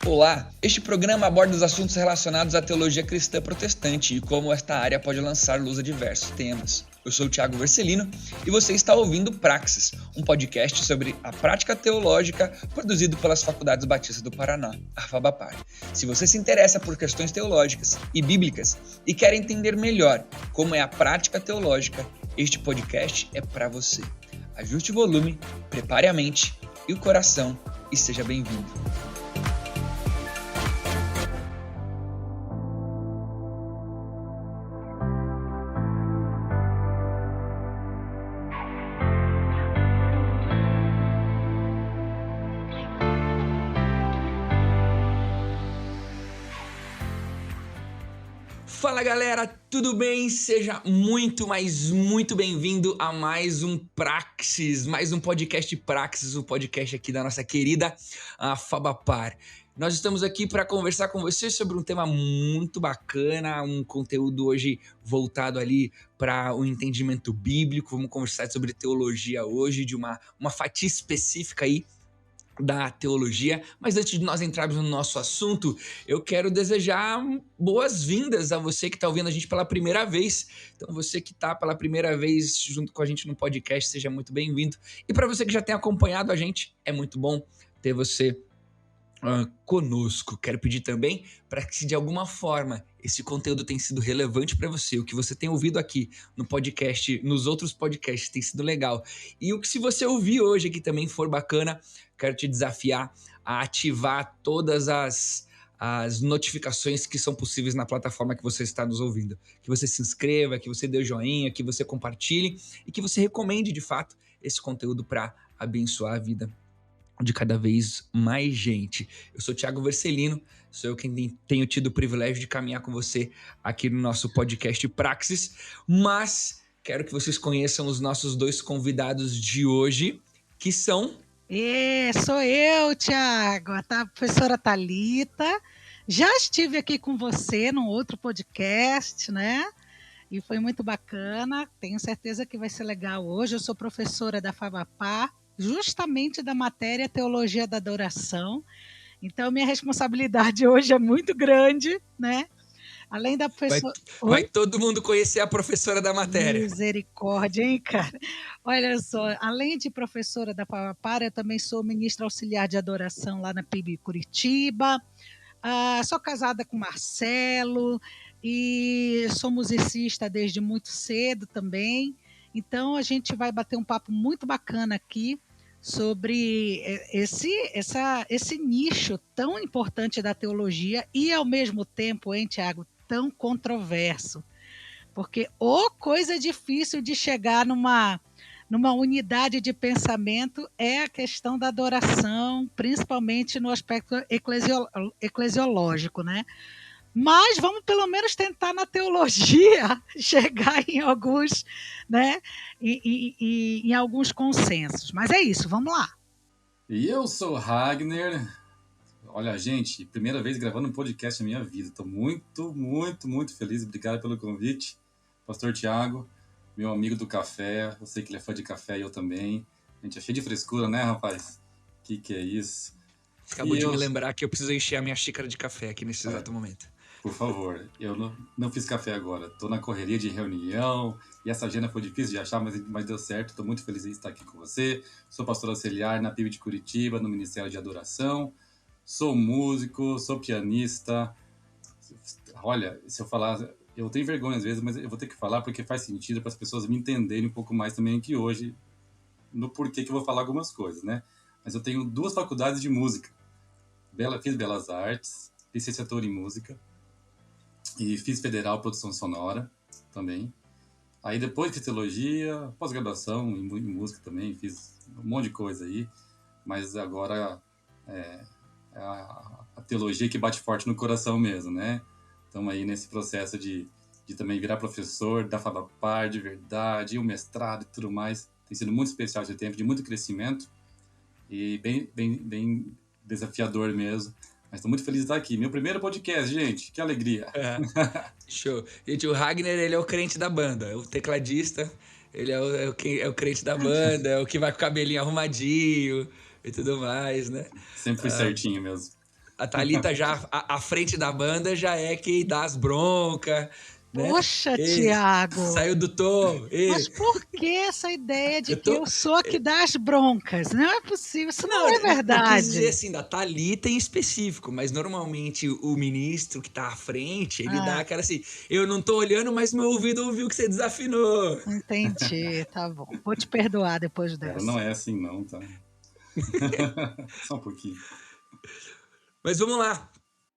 Olá, este programa aborda os assuntos relacionados à teologia cristã protestante e como esta área pode lançar luz a diversos temas. Eu sou o Thiago Vercelino e você está ouvindo Praxis, um podcast sobre a prática teológica produzido pelas Faculdades Batistas do Paraná, a FABAPAR. Se você se interessa por questões teológicas e bíblicas e quer entender melhor como é a prática teológica, este podcast é para você. Ajuste o volume, prepare a mente e o coração e seja bem-vindo. Fala galera, tudo bem? Seja muito bem-vindo a mais um Praxis, mais um podcast Praxis, o podcast aqui da nossa querida FABAPAR. Nós estamos aqui para conversar com você sobre um tema muito bacana, um conteúdo hoje voltado ali para o entendimento bíblico. Vamos conversar sobre teologia hoje, de uma fatia específica aí da teologia, mas antes de nós entrarmos no nosso assunto, eu quero desejar boas-vindas a você que está ouvindo a gente pela primeira vez. Então você que está pela primeira vez junto com a gente no podcast, seja muito bem-vindo. E para você que já tem acompanhado a gente, é muito bom ter você conosco. Quero pedir também para que, se de alguma forma esse conteúdo tem sido relevante para você, o que você tem ouvido aqui no podcast, nos outros podcasts, tem sido legal, e o que se você ouvir hoje aqui também for bacana, quero te desafiar a ativar todas as notificações que são possíveis na plataforma que você está nos ouvindo. Que você se inscreva, que você dê o joinha, que você compartilhe e que você recomende de fato esse conteúdo para abençoar a vida de cada vez mais gente. Eu sou o Thiago Vercelino, sou eu quem tenho tido o privilégio de caminhar com você aqui no nosso podcast Praxis, mas quero que vocês conheçam os nossos dois convidados de hoje, que são... Sou eu, Thiago, a professora Thalita. Já estive aqui com você num outro podcast, né? E foi muito bacana, tenho certeza que vai ser legal hoje. Eu sou professora da FABAPAR, justamente da matéria Teologia da Adoração. Então, minha responsabilidade hoje é muito grande, né? Além da professora... Vai todo mundo conhecer a professora da matéria. Misericórdia, hein, cara? Olha só, além de professora da FABAPAR, eu também sou ministra auxiliar de adoração lá na PIB Curitiba. Sou casada com Marcelo e sou musicista desde muito cedo também. Então, a gente vai bater um papo muito bacana aqui sobre esse nicho tão importante da teologia e, ao mesmo tempo, hein, Tiago, tão controverso. Porque coisa difícil de chegar numa unidade de pensamento é a questão da adoração, principalmente no aspecto eclesiológico, né? Mas vamos pelo menos tentar na teologia chegar em alguns, né, em alguns consensos. Mas é isso, vamos lá. E eu sou Ragner. Olha, gente, primeira vez gravando um podcast na minha vida. Estou muito feliz. Obrigado pelo convite. Pastor Thiago, meu amigo do café. Eu sei que ele é fã de café e eu também. A gente é cheio de frescura, né, rapaz? Que é isso? Você acabou de me lembrar que eu preciso encher a minha xícara de café aqui nesse exato momento. Por favor, eu não fiz café agora. Estou na correria de reunião e essa agenda foi difícil de achar, mas deu certo. Estou muito feliz em estar aqui com você. Sou pastor auxiliar na PIB de Curitiba, no Ministério de Adoração. Sou músico, sou pianista. Olha, se eu falar... Eu tenho vergonha às vezes, mas eu vou ter que falar porque faz sentido para as pessoas me entenderem um pouco mais também aqui hoje no porquê que eu vou falar algumas coisas, né? Mas eu tenho 2 faculdades de música. Fiz Belas Artes, fiz licenciatura em música e fiz Federal Produção Sonora também. Aí depois fiz teologia, pós-graduação em música também, fiz um monte de coisa aí, mas agora é a teologia que bate forte no coração mesmo, né? Estamos aí nesse processo de também virar professor da FABAPAR de verdade, o mestrado e tudo mais. Tem sido muito especial esse tempo, de muito crescimento e bem desafiador mesmo. Mas estou muito feliz de estar aqui. Meu primeiro podcast, gente. Que alegria. Show. Gente, o Ragner, ele é o crente da banda, o tecladista. Ele é o crente da banda, é o que vai com o cabelinho arrumadinho e tudo mais, né? Sempre fui certinho mesmo. A Thalita já, à frente da banda, já é quem dá as broncas, né? Poxa, Tiago, Saiu do tom. mas por que essa ideia de Eu que tô... eu sou a que dá as broncas? Não é possível, isso não é Não quis dizer verdade. assim da Thalita em específico, mas normalmente o ministro que tá à frente, ele dá Ah, aquela assim, eu não tô olhando, mas meu ouvido ouviu que você desafinou. entendi, tá bom. Vou te perdoar depois Ela não dessa. é assim, não, tá? Só um pouquinho. Mas vamos lá.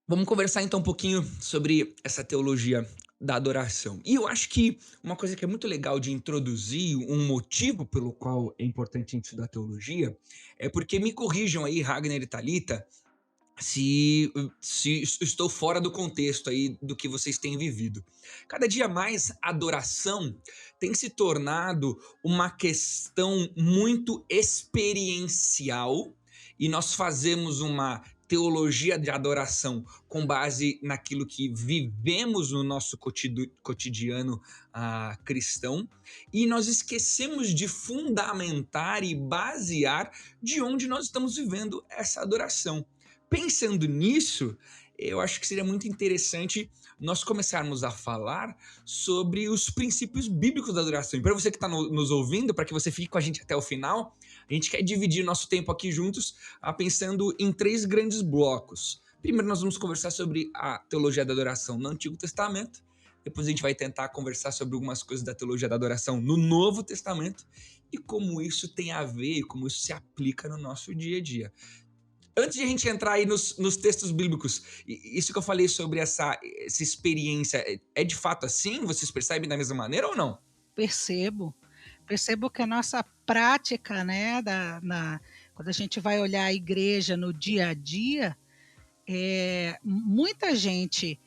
Vamos conversar então um pouquinho sobre essa teologia da adoração. E eu acho que uma coisa que é muito legal de introduzir, um motivo pelo qual é importante a gente estudar teologia, é porque me corrijam aí, Ragnar e Thalita, se estou fora do contexto aí do que vocês têm vivido. Cada dia mais a adoração tem se tornado uma questão muito experiencial e nós fazemos uma teologia de adoração com base naquilo que vivemos no nosso cotidiano cristão e nós esquecemos de fundamentar e basear de onde nós estamos vivendo essa adoração. Pensando nisso, eu acho que seria muito interessante nós começarmos a falar sobre os princípios bíblicos da adoração. E para você que está nos ouvindo, para que você fique com a gente até o final, a gente quer dividir nosso tempo aqui juntos, pensando em 3 grandes blocos. Primeiro, nós vamos conversar sobre a teologia da adoração no Antigo Testamento. Depois, a gente vai tentar conversar sobre algumas coisas da teologia da adoração no Novo Testamento e como isso tem a ver, como isso se aplica no nosso dia a dia. Antes de a gente entrar aí nos textos bíblicos, isso que eu falei sobre essa experiência, é de fato assim? Vocês percebem da mesma maneira ou não? Percebo. Percebo que a nossa prática, né, quando a gente vai olhar a igreja no dia a dia, muita gente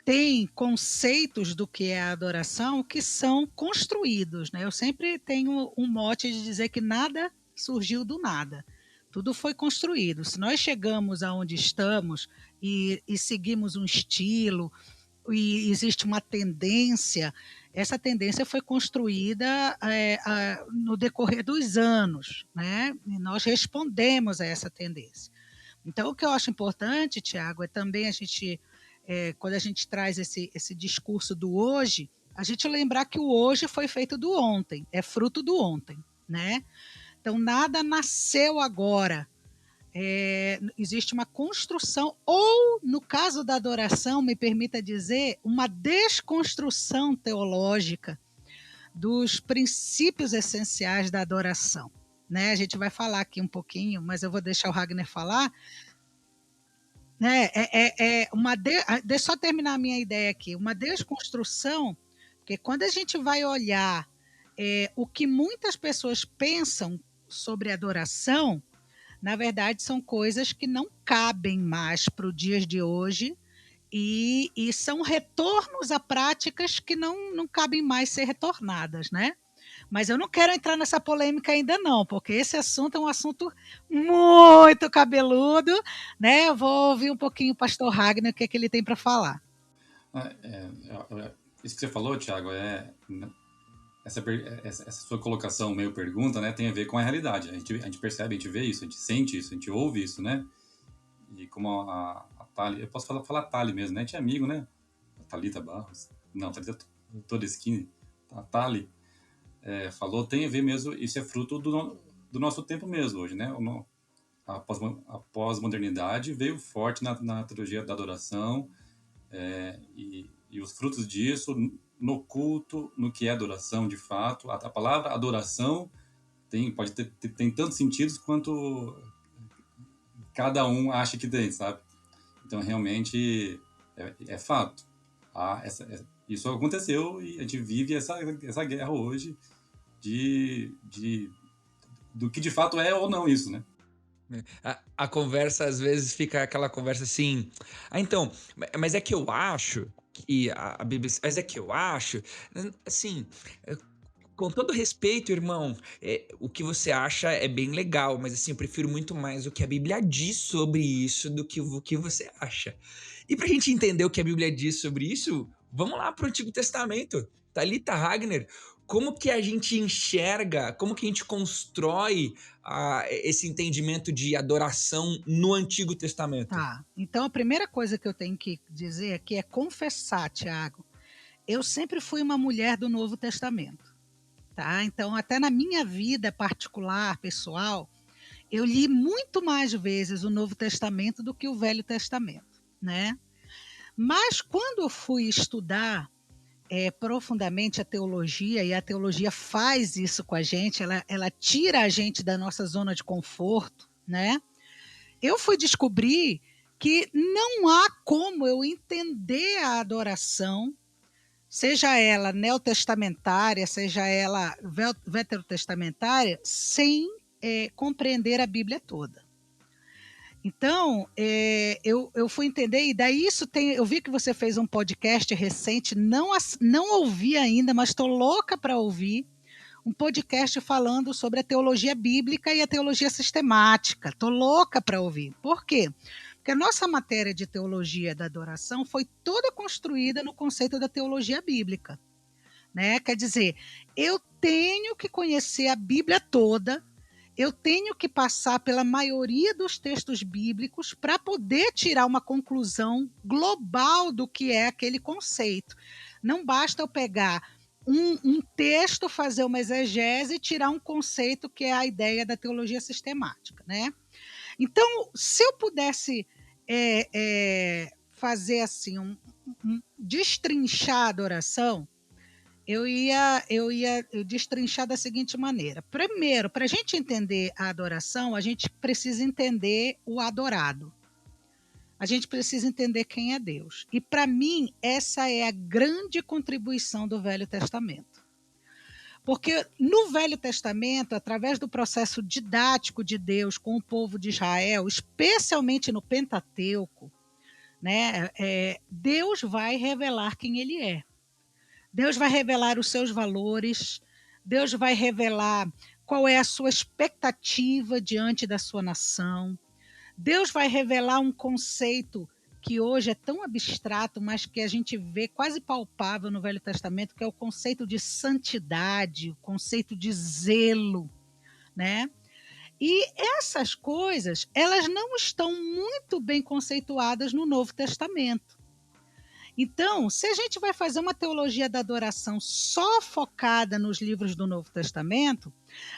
tem conceitos do que é a adoração que são construídos, né? Eu sempre tenho um mote de dizer que nada surgiu do nada. Tudo foi construído. Se nós chegamos aonde estamos e seguimos um estilo, e existe uma tendência, essa tendência foi construída no decorrer dos anos, né? E nós respondemos a essa tendência. Então, o que eu acho importante, Tiago, é também a gente, quando a gente traz esse discurso do hoje, a gente lembrar que o hoje foi feito do ontem, é fruto do ontem, né? Então, nada nasceu agora. Existe uma construção, ou, no caso da adoração, me permita dizer, uma desconstrução teológica dos princípios essenciais da adoração. Né? A gente vai falar aqui um pouquinho, mas eu vou deixar o Ragnar falar. Né? Deixa eu só terminar a minha ideia aqui. Uma desconstrução, porque quando a gente vai olhar o que muitas pessoas pensam sobre adoração, na verdade, são coisas que não cabem mais para os dias de hoje e são retornos a práticas que não cabem mais ser retornadas, né? Mas eu não quero entrar nessa polêmica ainda não, porque esse assunto é um assunto muito cabeludo, né? Eu vou ouvir um pouquinho o pastor Ragnar, o que é que ele tem para falar. Isso que você falou, Tiago, essa sua colocação meio pergunta, né, tem a ver com a realidade. A gente percebe, a gente vê isso, a gente sente isso, a gente ouve isso, né? E como a Thali, eu posso falar Thali mesmo, né? A gente é amigo, né? A Thalita Barros, não, a Thalita Todeschini, a Thali falou, tem a ver mesmo, isso é fruto do nosso tempo mesmo hoje, né? A pós-modernidade veio forte na teologia da adoração, e os frutos disso no culto, no que é adoração de fato. A palavra adoração pode ter tantos sentidos quanto cada um acha que tem, sabe? Então, realmente, é fato. Isso aconteceu e a gente vive essa guerra hoje do que de fato é ou não isso, né? A conversa, às vezes, fica aquela conversa assim... então, mas é que eu acho que a Bíblia... Mas é que eu acho... Assim, com todo respeito, irmão, o que você acha é bem legal, mas assim, eu prefiro muito mais o que a Bíblia diz sobre isso do que o que você acha. E pra gente entender o que a Bíblia diz sobre isso, vamos lá pro Antigo Testamento. Thalita, Ragnar, como que a gente enxerga, como que a gente constrói esse entendimento de adoração no Antigo Testamento? Tá. Então, a primeira coisa que eu tenho que dizer aqui é confessar, Tiago. Eu sempre fui uma mulher do Novo Testamento. Tá? Então, até na minha vida particular, pessoal, eu li muito mais vezes o Novo Testamento do que o Velho Testamento, né? Mas quando eu fui estudar profundamente a teologia, e a teologia faz isso com a gente, ela tira a gente da nossa zona de conforto, né? Eu fui descobrir que não há como eu entender a adoração, seja ela neotestamentária, seja ela veterotestamentária, sem compreender a Bíblia toda. Então, eu fui entender, e daí eu vi que você fez um podcast recente, não ouvi ainda, mas estou louca para ouvir, um podcast falando sobre a teologia bíblica e a teologia sistemática. Estou louca para ouvir. Por quê? Porque a nossa matéria de teologia da adoração foi toda construída no conceito da teologia bíblica, né? Quer dizer, eu tenho que conhecer a Bíblia toda, eu tenho que passar pela maioria dos textos bíblicos para poder tirar uma conclusão global do que é aquele conceito. Não basta eu pegar um texto, fazer uma exegese e tirar um conceito que é a ideia da teologia sistemática, né? Então, se eu pudesse fazer assim, destrinchar a adoração, eu ia destrinchar da seguinte maneira. Primeiro, para a gente entender a adoração, a gente precisa entender o adorado. A gente precisa entender quem é Deus. E, para mim, essa é a grande contribuição do Velho Testamento. Porque no Velho Testamento, através do processo didático de Deus com o povo de Israel, especialmente no Pentateuco, né, Deus vai revelar quem ele é. Deus vai revelar os seus valores, Deus vai revelar qual é a sua expectativa diante da sua nação. Deus vai revelar um conceito que hoje é tão abstrato, mas que a gente vê quase palpável no Velho Testamento, que é o conceito de santidade, o conceito de zelo, né? E essas coisas, elas não estão muito bem conceituadas no Novo Testamento. Então, se a gente vai fazer uma teologia da adoração só focada nos livros do Novo Testamento,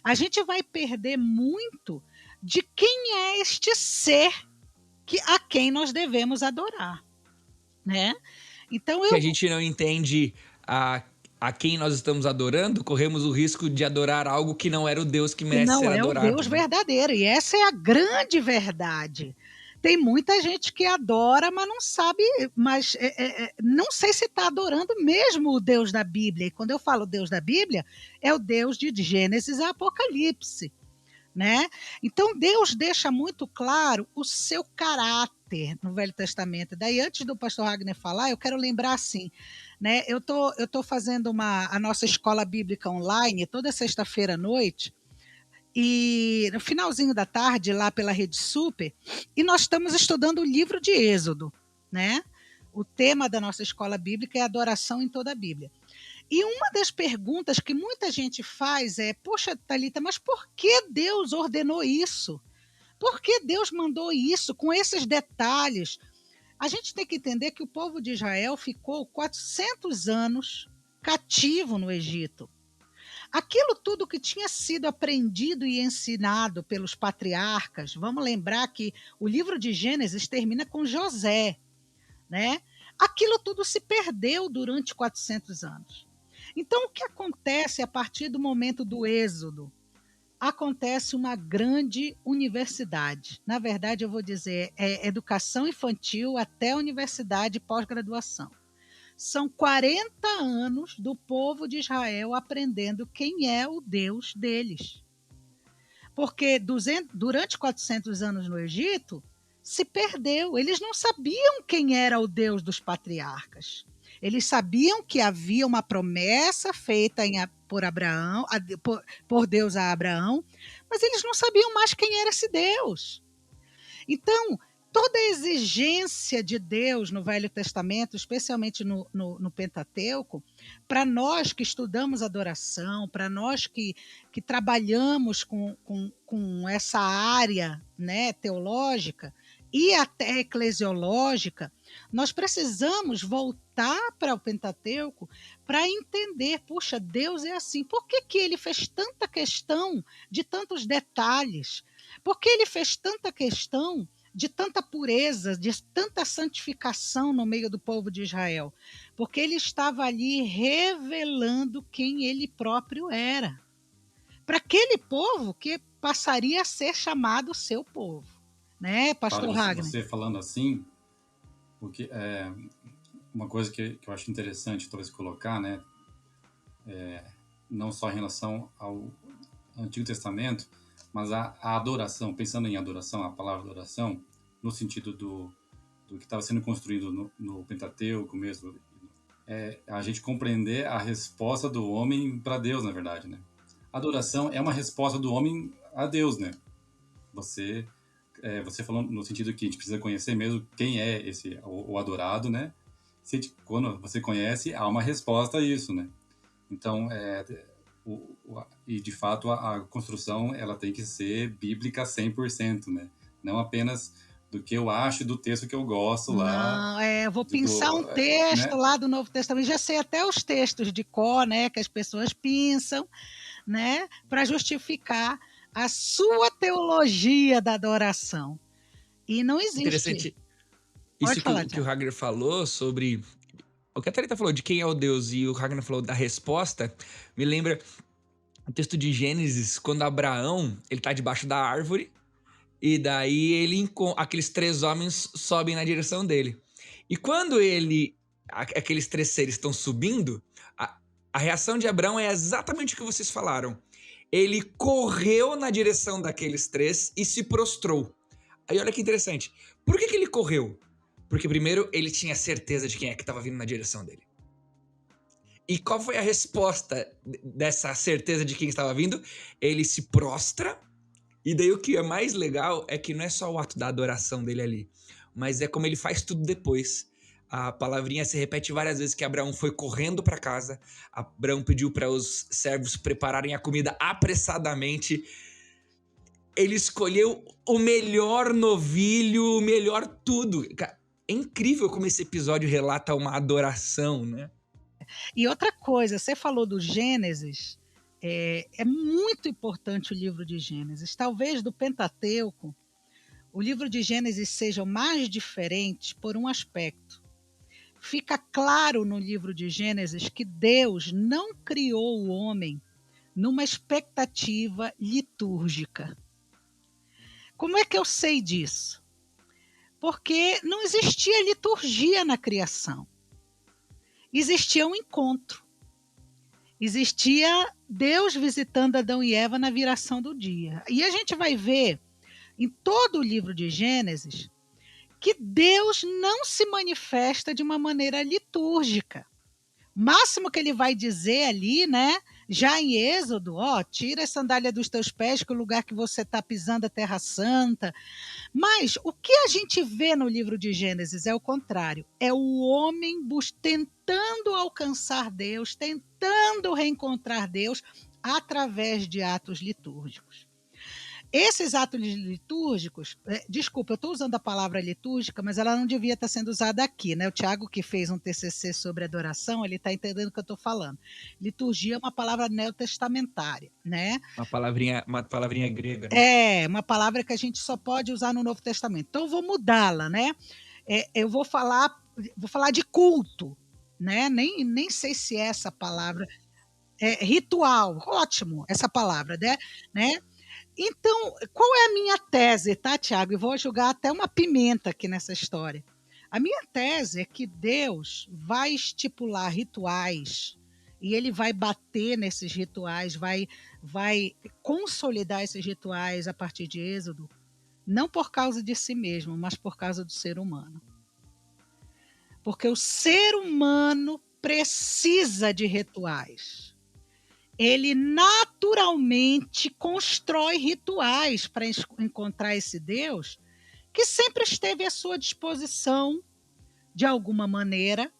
a gente vai perder muito de quem é este ser a quem nós devemos adorar, né? Então, Se a gente não entende a quem nós estamos adorando, corremos o risco de adorar algo que não era o Deus que merece ser adorado. Não é o Deus verdadeiro, e essa é a grande verdade. Tem muita gente que adora, mas não sabe, não sei se está adorando mesmo o Deus da Bíblia. E quando eu falo Deus da Bíblia, é o Deus de Gênesis e Apocalipse, né? Então Deus deixa muito claro o seu caráter no Velho Testamento. Daí, antes do pastor Wagner falar, eu quero lembrar assim, né? Eu tô fazendo a nossa escola bíblica online toda sexta-feira à noite, e no finalzinho da tarde, lá pela Rede Super, e nós estamos estudando o livro de Êxodo, né? O tema da nossa escola bíblica é adoração em toda a Bíblia. E uma das perguntas que muita gente faz é: poxa, Thalita, mas por que Deus ordenou isso? Por que Deus mandou isso com esses detalhes? A gente tem que entender que o povo de Israel ficou 400 anos cativo no Egito. Aquilo tudo que tinha sido aprendido e ensinado pelos patriarcas, vamos lembrar que o livro de Gênesis termina com José, né? Aquilo tudo se perdeu durante 400 anos. Então, o que acontece a partir do momento do Êxodo? Acontece uma grande universidade. Na verdade, eu vou dizer, é educação infantil até universidade e pós-graduação. São 40 anos do povo de Israel aprendendo quem é o Deus deles. Porque durante 400 anos no Egito, se perdeu. Eles não sabiam quem era o Deus dos patriarcas. Eles sabiam que havia uma promessa feita por Deus a Abraão, mas eles não sabiam mais quem era esse Deus. Então, toda a exigência de Deus no Velho Testamento, especialmente no Pentateuco, para nós que estudamos adoração, para nós que trabalhamos com essa área, né, teológica e até eclesiológica, nós precisamos voltar para o Pentateuco para entender, puxa, Deus é assim. Por que ele fez tanta questão de tantos detalhes? Por que ele fez tanta questão de tanta pureza, de tanta santificação no meio do povo de Israel? Porque ele estava ali revelando quem ele próprio era, para aquele povo que passaria a ser chamado seu povo, né, pastor Ragnar? Você falando assim, porque uma coisa que eu acho interessante talvez colocar, né, não só em relação ao Antigo Testamento, mas a adoração, pensando em adoração, a palavra adoração, no sentido do que estava sendo construído no Pentateuco mesmo, a gente compreender a resposta do homem para Deus, na verdade, né? A adoração é uma resposta do homem a Deus, né? Você falou no sentido que a gente precisa conhecer mesmo quem é o adorado, né? Quando você conhece, há uma resposta a isso, né? Então, e de fato a construção ela tem que ser bíblica 100%, né? Não apenas do que eu acho do texto que eu gosto lá. Não, vou pensar um texto, né, lá do Novo Testamento, já sei até os textos de cor, né, que as pessoas pensam, né, para justificar a sua teologia da adoração. E não existe. Interessante. Isso que o Ragnar falou sobre o que a Thalita falou de quem é o Deus e o Ragnar falou da resposta, me lembra o texto de Gênesis, quando Abraão, ele tá debaixo da árvore, e daí aqueles 3 homens sobem na direção dele. E quando aqueles 3 seres estão subindo, a reação de Abraão é exatamente o que vocês falaram. Ele correu na direção daqueles 3 e se prostrou. Aí olha que interessante. Por que ele correu? Porque primeiro ele tinha certeza de quem é que estava vindo na direção dele. E qual foi a resposta dessa certeza de quem estava vindo? Ele se prostra. E daí o que é mais legal é que não é só o ato da adoração dele ali, mas é como ele faz tudo depois. A palavrinha se repete várias vezes que Abraão foi correndo para casa. Abraão pediu para os servos prepararem a comida apressadamente. Ele escolheu o melhor novilho, o melhor tudo. É incrível como esse episódio relata uma adoração, né? E outra coisa, você falou do Gênesis, é muito importante o livro de Gênesis. Talvez do Pentateuco, o livro de Gênesis seja o mais diferente por um aspecto. Fica claro no livro de Gênesis que Deus não criou o homem numa expectativa litúrgica. Como é que eu sei disso? Porque não existia liturgia na criação. Existia um encontro. Existia Deus visitando Adão e Eva na viração do dia. E a gente vai ver em todo o livro de Gênesis que Deus não se manifesta de uma maneira litúrgica. O máximo que ele vai dizer ali, né, já em Êxodo, tira a sandália dos teus pés, que o lugar que você está pisando é terra santa. Mas o que a gente vê no livro de Gênesis é o contrário. É o homem tentando alcançar Deus, tentando reencontrar Deus através de atos litúrgicos. Esses atos litúrgicos, desculpa, eu estou usando a palavra litúrgica, mas ela não devia estar sendo usada aqui, né? O Tiago, que fez um TCC sobre adoração, ele está entendendo o que eu estou falando. Liturgia é uma palavra neotestamentária, né? Uma palavrinha grega. Né? Uma palavra que a gente só pode usar no Novo Testamento. Então, eu vou mudá-la, né? Eu vou falar de culto, né? Nem sei se é essa palavra. Ritual, ótimo essa palavra, né? Então, qual é a minha tese, tá, Tiago? E vou jogar até uma pimenta aqui nessa história. A minha tese é que Deus vai estipular rituais e ele vai bater nesses rituais, vai consolidar esses rituais a partir de Êxodo, não por causa de si mesmo, mas por causa do ser humano. Porque o ser humano precisa de rituais. Ele naturalmente constrói rituais para encontrar esse Deus que sempre esteve à sua disposição de alguma maneira,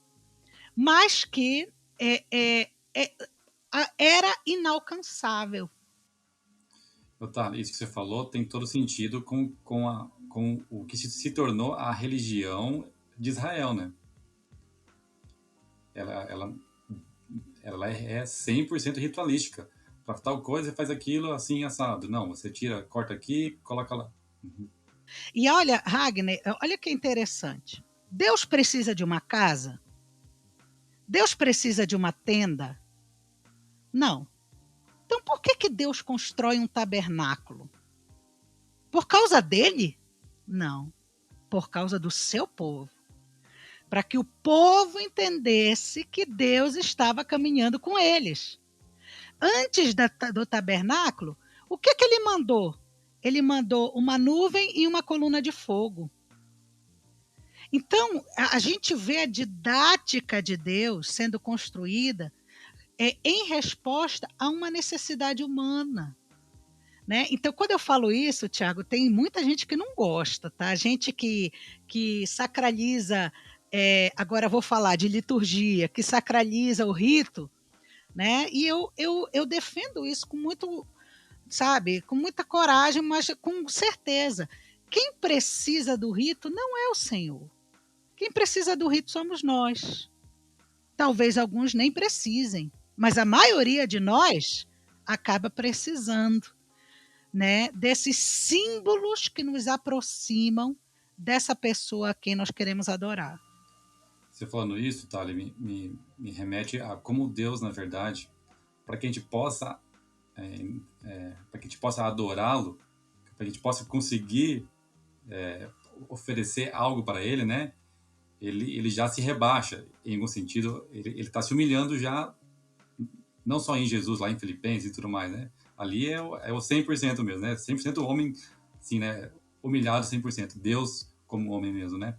mas que era inalcançável. Tá, isso que você falou tem todo sentido com o que se tornou a religião de Israel, né? Ela, ela é 100% ritualística. Para tal coisa, você faz aquilo assim, assado. Não, você tira, corta aqui, coloca lá. Uhum. E olha, Ragner, olha que interessante. Deus precisa de uma casa? Deus precisa de uma tenda? Não. Então por que Deus constrói um tabernáculo? Por causa dele? Não. Por causa do seu povo. Para que o povo entendesse que Deus estava caminhando com eles. Antes do tabernáculo, o que ele mandou? Ele mandou uma nuvem e uma coluna de fogo. Então, a gente vê a didática de Deus sendo construída em resposta a uma necessidade humana. Né? Então, quando eu falo isso, Tiago, tem muita gente que não gosta, tá? Gente que sacraliza, agora vou falar de liturgia, que sacraliza o rito, né? E eu defendo isso com muito, sabe, com muita coragem, mas com certeza. Quem precisa do rito não é o Senhor. Quem precisa do rito somos nós. Talvez alguns nem precisem, mas a maioria de nós acaba precisando, né, desses símbolos que nos aproximam dessa pessoa a quem nós queremos adorar. Você falando isso, Thali, me remete a como Deus, na verdade, para que a gente possa para que a gente possa adorá-lo, para que a gente possa conseguir oferecer algo para ele, né? Ele já se rebaixa, em algum sentido, ele está se humilhando já, não só em Jesus, lá em Filipenses e tudo mais, né? Ali é o 100% mesmo, né? 100% homem, assim, né? Humilhado 100%. Deus como homem mesmo, né?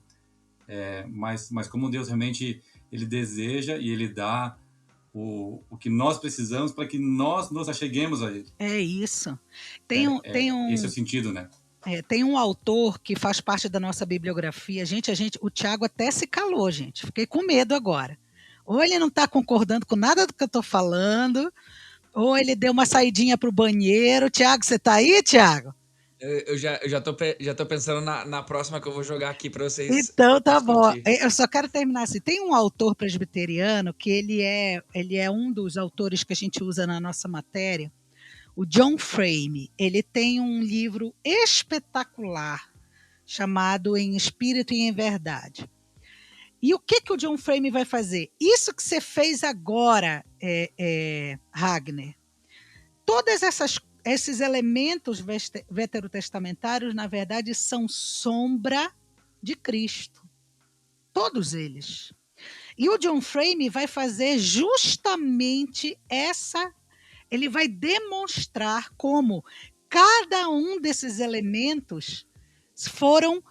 Mas como Deus realmente, ele deseja e ele dá o que nós precisamos para que nós nos acheguemos a ele. É isso. Esse é o sentido, né? Tem um autor que faz parte da nossa bibliografia. O Tiago até se calou, gente. Fiquei com medo agora. Ou ele não está concordando com nada do que eu estou falando, ou ele deu uma saidinha para o banheiro. Tiago, você está aí, Tiago? Eu já tô pensando na próxima que eu vou jogar aqui para vocês. Então tá bom. Eu só quero terminar assim. Tem um autor presbiteriano que ele é um dos autores que a gente usa na nossa matéria, o John Frame. Ele tem um livro espetacular chamado Em Espírito e em Verdade. E o que o John Frame vai fazer? Isso que você fez agora, Ragner. Todos esses elementos veterotestamentários, na verdade, são sombra de Cristo. Todos eles. E o John Frame vai fazer justamente ele vai demonstrar como cada um desses elementos foram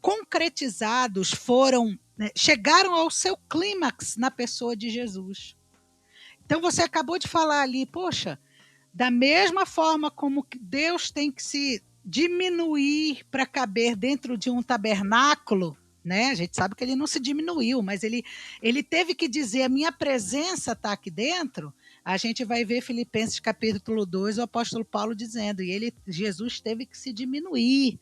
concretizados, chegaram ao seu clímax na pessoa de Jesus. Então você acabou de falar ali, poxa, da mesma forma como Deus tem que se diminuir para caber dentro de um tabernáculo, né? A gente sabe que ele não se diminuiu, mas ele teve que dizer, a minha presença está aqui dentro. A gente vai ver Filipenses capítulo 2, o apóstolo Paulo dizendo, e Jesus teve que se diminuir,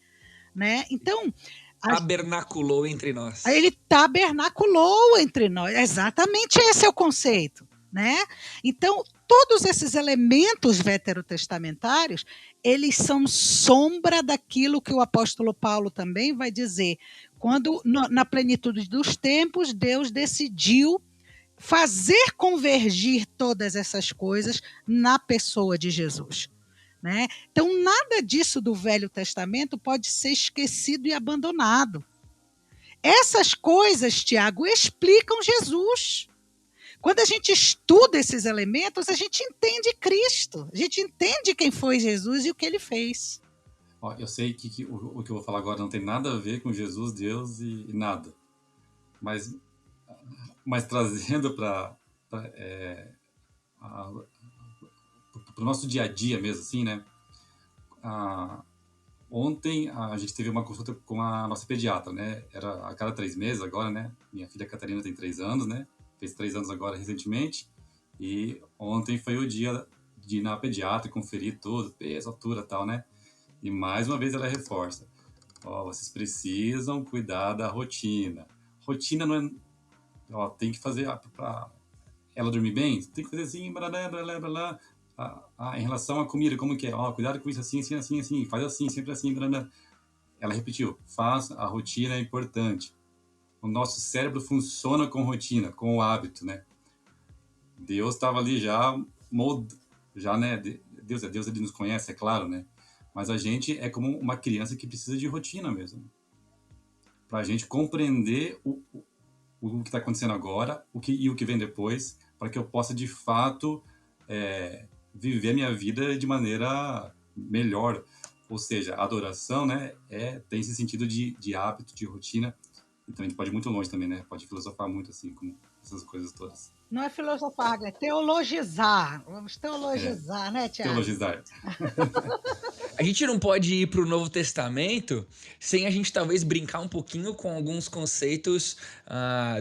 né? Então, tabernaculou entre nós. Ele tabernaculou entre nós. Exatamente esse é o conceito, né? Então, todos esses elementos veterotestamentários, eles são sombra daquilo que o apóstolo Paulo também vai dizer. Quando, na plenitude dos tempos, Deus decidiu fazer convergir todas essas coisas na pessoa de Jesus. Né? Então, nada disso do Velho Testamento pode ser esquecido e abandonado. Essas coisas, Tiago, explicam Jesus. Quando a gente estuda esses elementos, a gente entende Cristo, a gente entende quem foi Jesus e o que ele fez. Eu sei que o que eu vou falar agora não tem nada a ver com Jesus, Deus e nada. Mas trazendo para o nosso dia a dia mesmo, assim, né? Ontem a gente teve uma consulta com a nossa pediatra, né? Era a cada 3 meses agora, né? Minha filha Catarina tem 3 anos, né? Fez 3 anos agora recentemente. E ontem foi o dia de ir na pediatra e conferir tudo, peso, altura e tal, né? E mais uma vez ela reforça. Ó, vocês precisam cuidar da rotina. Rotina não é... Ó, tem que fazer... Pra ela dormir bem, tem que fazer assim, blá, blá, blá, blá, blá. Em relação à comida, como que é? Ó, cuidado com isso, assim, assim, assim, assim. Faz assim, sempre assim, blá, blá. Ela repetiu, faça, a rotina é importante. O nosso cérebro funciona com rotina, com o hábito, né? Deus estava ali já, né? Deus é Deus, ele nos conhece, é claro, né? Mas a gente é como uma criança que precisa de rotina mesmo. Para a gente compreender o que está acontecendo agora e o que vem depois, para que eu possa, de fato, viver a minha vida de maneira melhor. Ou seja, a adoração, né, tem esse sentido de hábito, de rotina. Então a gente pode ir muito longe também, né? Pode filosofar muito, assim, com essas coisas todas. Não é filosofar, é teologizar. Vamos teologizar, né, Tiago? Teologizar. A gente não pode ir para o Novo Testamento sem a gente talvez brincar um pouquinho com alguns conceitos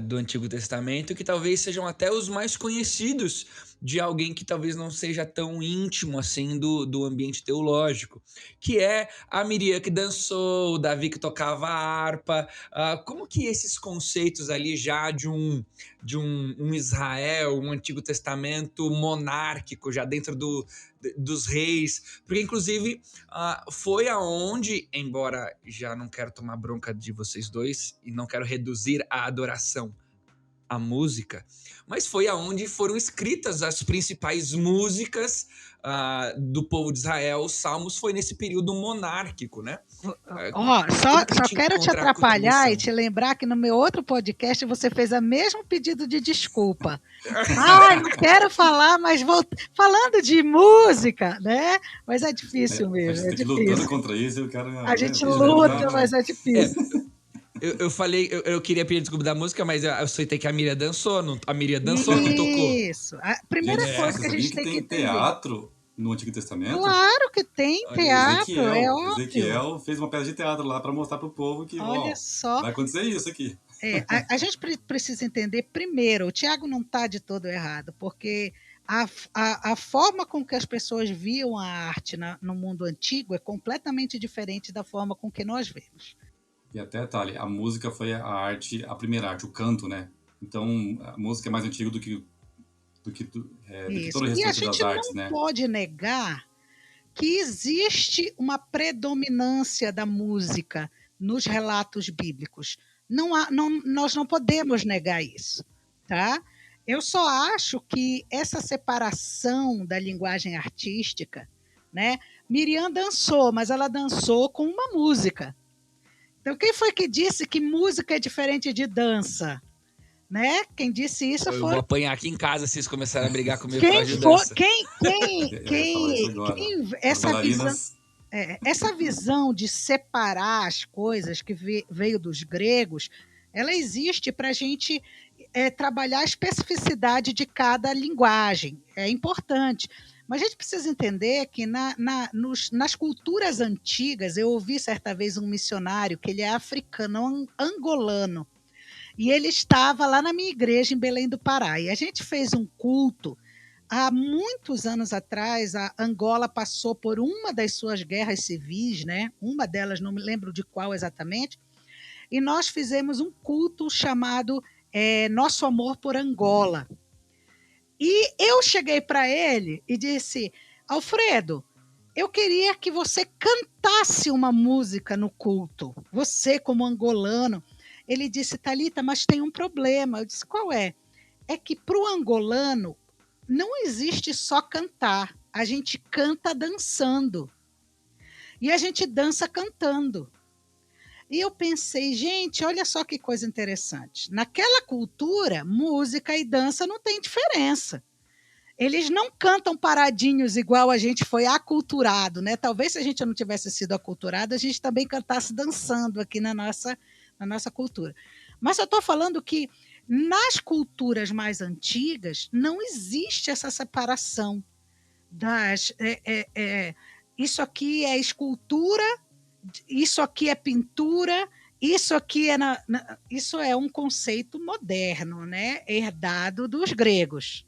do Antigo Testamento que talvez sejam até os mais conhecidos de alguém que talvez não seja tão íntimo assim do ambiente teológico, que é a Miriam que dançou, o Davi que tocava harpa. Como que esses conceitos ali já de um Israel, um Antigo Testamento monárquico, já dentro dos reis, porque inclusive foi aonde, embora já não quero tomar bronca de vocês dois e não quero reduzir a adoração à música, mas foi aonde foram escritas as principais músicas do povo de Israel. Os salmos foi nesse período monárquico, né? Só quero te atrapalhar e te lembrar que no meu outro podcast você fez o mesmo pedido de desculpa. Não quero falar, mas falando de música, né? Mas é difícil mesmo. A gente lutando contra isso, eu quero... A gente luta, mas é difícil. Eu falei, eu queria pedir desculpa da música, mas eu aceitei que a Miriam dançou, não tocou? Isso. A primeira coisa que a gente tem que entender. Teatro no Antigo Testamento? Claro que tem teatro, é óbvio. Ezequiel fez uma peça de teatro lá para mostrar para o povo que vai acontecer isso aqui. A gente precisa entender primeiro, o Tiago não está de todo errado, porque a forma com que as pessoas viam a arte no mundo antigo é completamente diferente da forma com que nós vemos. E até, Thali, a música foi a primeira arte, o canto, né? Então, a música é mais antiga do que todo o restante das artes, né? E a gente não pode negar que existe uma predominância da música nos relatos bíblicos. Nós não podemos negar isso, tá? Eu só acho que essa separação da linguagem artística, né? Miriam dançou, mas ela dançou com uma música. Então, quem foi que disse que música é diferente de dança? Né? Quem disse isso foi... Eu vou apanhar aqui em casa se vocês começarem a brigar comigo por causa de dança. Essa visão de separar as coisas que veio dos gregos, ela existe para a gente trabalhar a especificidade de cada linguagem. É importante. Mas a gente precisa entender que nas culturas antigas, eu ouvi certa vez um missionário, que ele é africano, angolano, e ele estava lá na minha igreja em Belém do Pará. E a gente fez um culto. Há muitos anos atrás, a Angola passou por uma das suas guerras civis, né? Uma delas, não me lembro de qual exatamente, e nós fizemos um culto chamado Nosso Amor por Angola. E eu cheguei para ele e disse, Alfredo, eu queria que você cantasse uma música no culto, você como angolano. Ele disse, Thalita, mas tem um problema. Eu disse, qual é? É que para o angolano não existe só cantar, a gente canta dançando. E a gente dança cantando. E eu pensei, gente, olha só que coisa interessante. Naquela cultura, música e dança não tem diferença. Eles não cantam paradinhos igual a gente foi aculturado, né? Talvez se a gente não tivesse sido aculturado, a gente também cantasse dançando aqui na nossa cultura. Mas eu estou falando que nas culturas mais antigas não existe essa separação. Isso aqui é escultura, isso aqui é pintura, isso aqui é isso é um conceito moderno, né? Herdado dos gregos.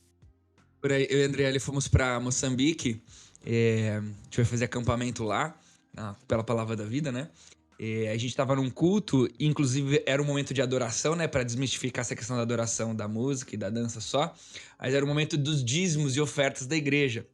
Por aí, eu e a Andriele fomos para Moçambique, a gente vai fazer acampamento lá, pela Palavra da Vida, né? A gente estava num culto, inclusive era um momento de adoração, né? Para desmistificar essa questão da adoração, da música e da dança só. Mas era o momento dos dízimos e ofertas da igreja.